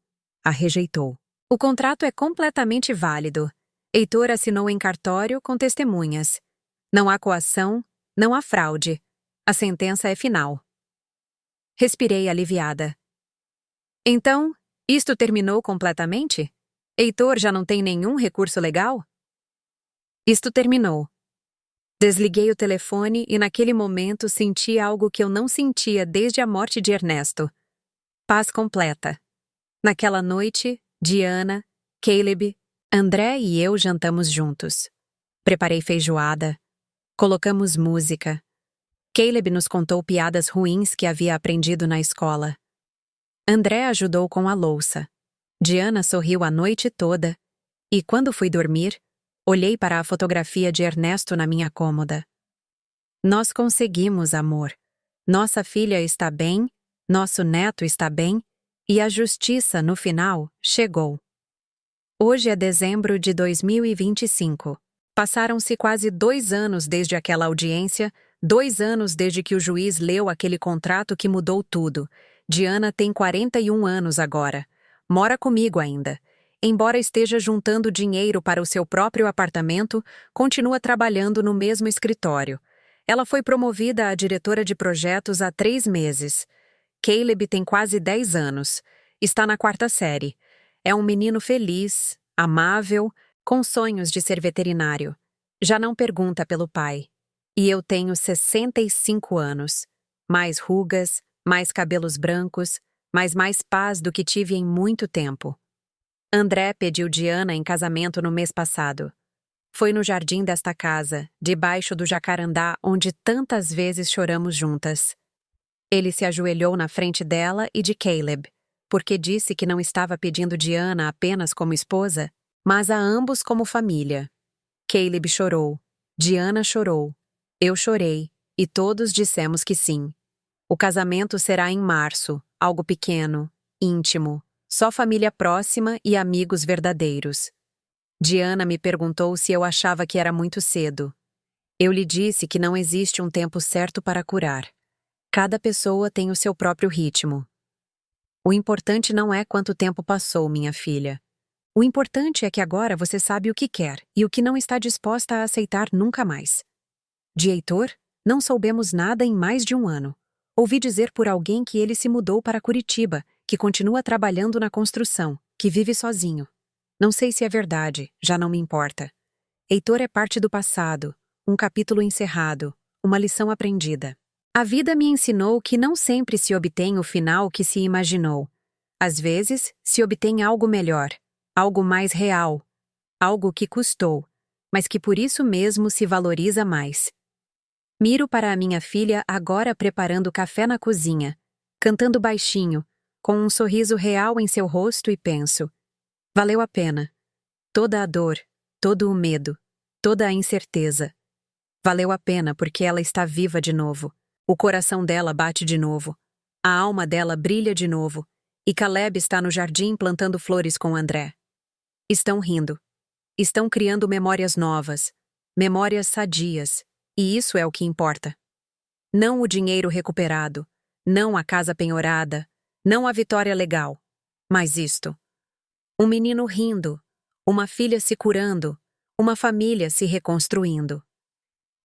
A rejeitou. O contrato é completamente válido. Heitor assinou em cartório com testemunhas. Não há coação, não há fraude. A sentença é final. Respirei aliviada. Então, isto terminou completamente? Heitor já não tem nenhum recurso legal? Isto terminou. Desliguei o telefone e naquele momento senti algo que eu não sentia desde a morte de Ernesto. Paz completa. Naquela noite, Diana, Caleb, André e eu jantamos juntos. Preparei feijoada. Colocamos música. Caleb nos contou piadas ruins que havia aprendido na escola. André ajudou com a louça. Diana sorriu a noite toda. E quando fui dormir, olhei para a fotografia de Ernesto na minha cômoda. Nós conseguimos, amor. Nossa filha está bem, nosso neto está bem, e a justiça, no final, chegou. Hoje é dezembro de 2025. Passaram-se quase 2 anos desde aquela audiência, 2 anos desde que o juiz leu aquele contrato que mudou tudo. Diana tem 41 anos agora. Mora comigo ainda. Embora esteja juntando dinheiro para o seu próprio apartamento, continua trabalhando no mesmo escritório. Ela foi promovida a diretora de projetos há 3 meses. Caleb tem quase 10 anos. Está na 4ª série. É um menino feliz, amável, com sonhos de ser veterinário. Já não pergunta pelo pai. E eu tenho 65 anos. Mais rugas, mais cabelos brancos, mas mais paz do que tive em muito tempo. André pediu Diana em casamento no mês passado. Foi no jardim desta casa, debaixo do jacarandá onde tantas vezes choramos juntas. Ele se ajoelhou na frente dela e de Caleb, porque disse que não estava pedindo Diana apenas como esposa, mas a ambos como família. Caleb chorou, Diana chorou, eu chorei, e todos dissemos que sim. O casamento será em março, algo pequeno, íntimo, só família próxima e amigos verdadeiros. Diana me perguntou se eu achava que era muito cedo. Eu lhe disse que não existe um tempo certo para curar. Cada pessoa tem o seu próprio ritmo. O importante não é quanto tempo passou, minha filha. O importante é que agora você sabe o que quer e o que não está disposta a aceitar nunca mais. De Heitor, não soubemos nada em mais de 1 ano. Ouvi dizer por alguém que ele se mudou para Curitiba, que continua trabalhando na construção, que vive sozinho. Não sei se é verdade, já não me importa. Heitor é parte do passado, um capítulo encerrado, uma lição aprendida. A vida me ensinou que não sempre se obtém o final que se imaginou. Às vezes, se obtém algo melhor, algo mais real, algo que custou, mas que por isso mesmo se valoriza mais. Miro para a minha filha agora preparando café na cozinha, cantando baixinho, com um sorriso real em seu rosto e penso: valeu a pena. Toda a dor, todo o medo, toda a incerteza. Valeu a pena porque ela está viva de novo. O coração dela bate de novo. A alma dela brilha de novo. E Caleb está no jardim plantando flores com André. Estão rindo. Estão criando memórias novas. Memórias sadias. E isso é o que importa. Não o dinheiro recuperado. Não a casa penhorada. Não a vitória legal. Mas isto. Um menino rindo. Uma filha se curando. Uma família se reconstruindo.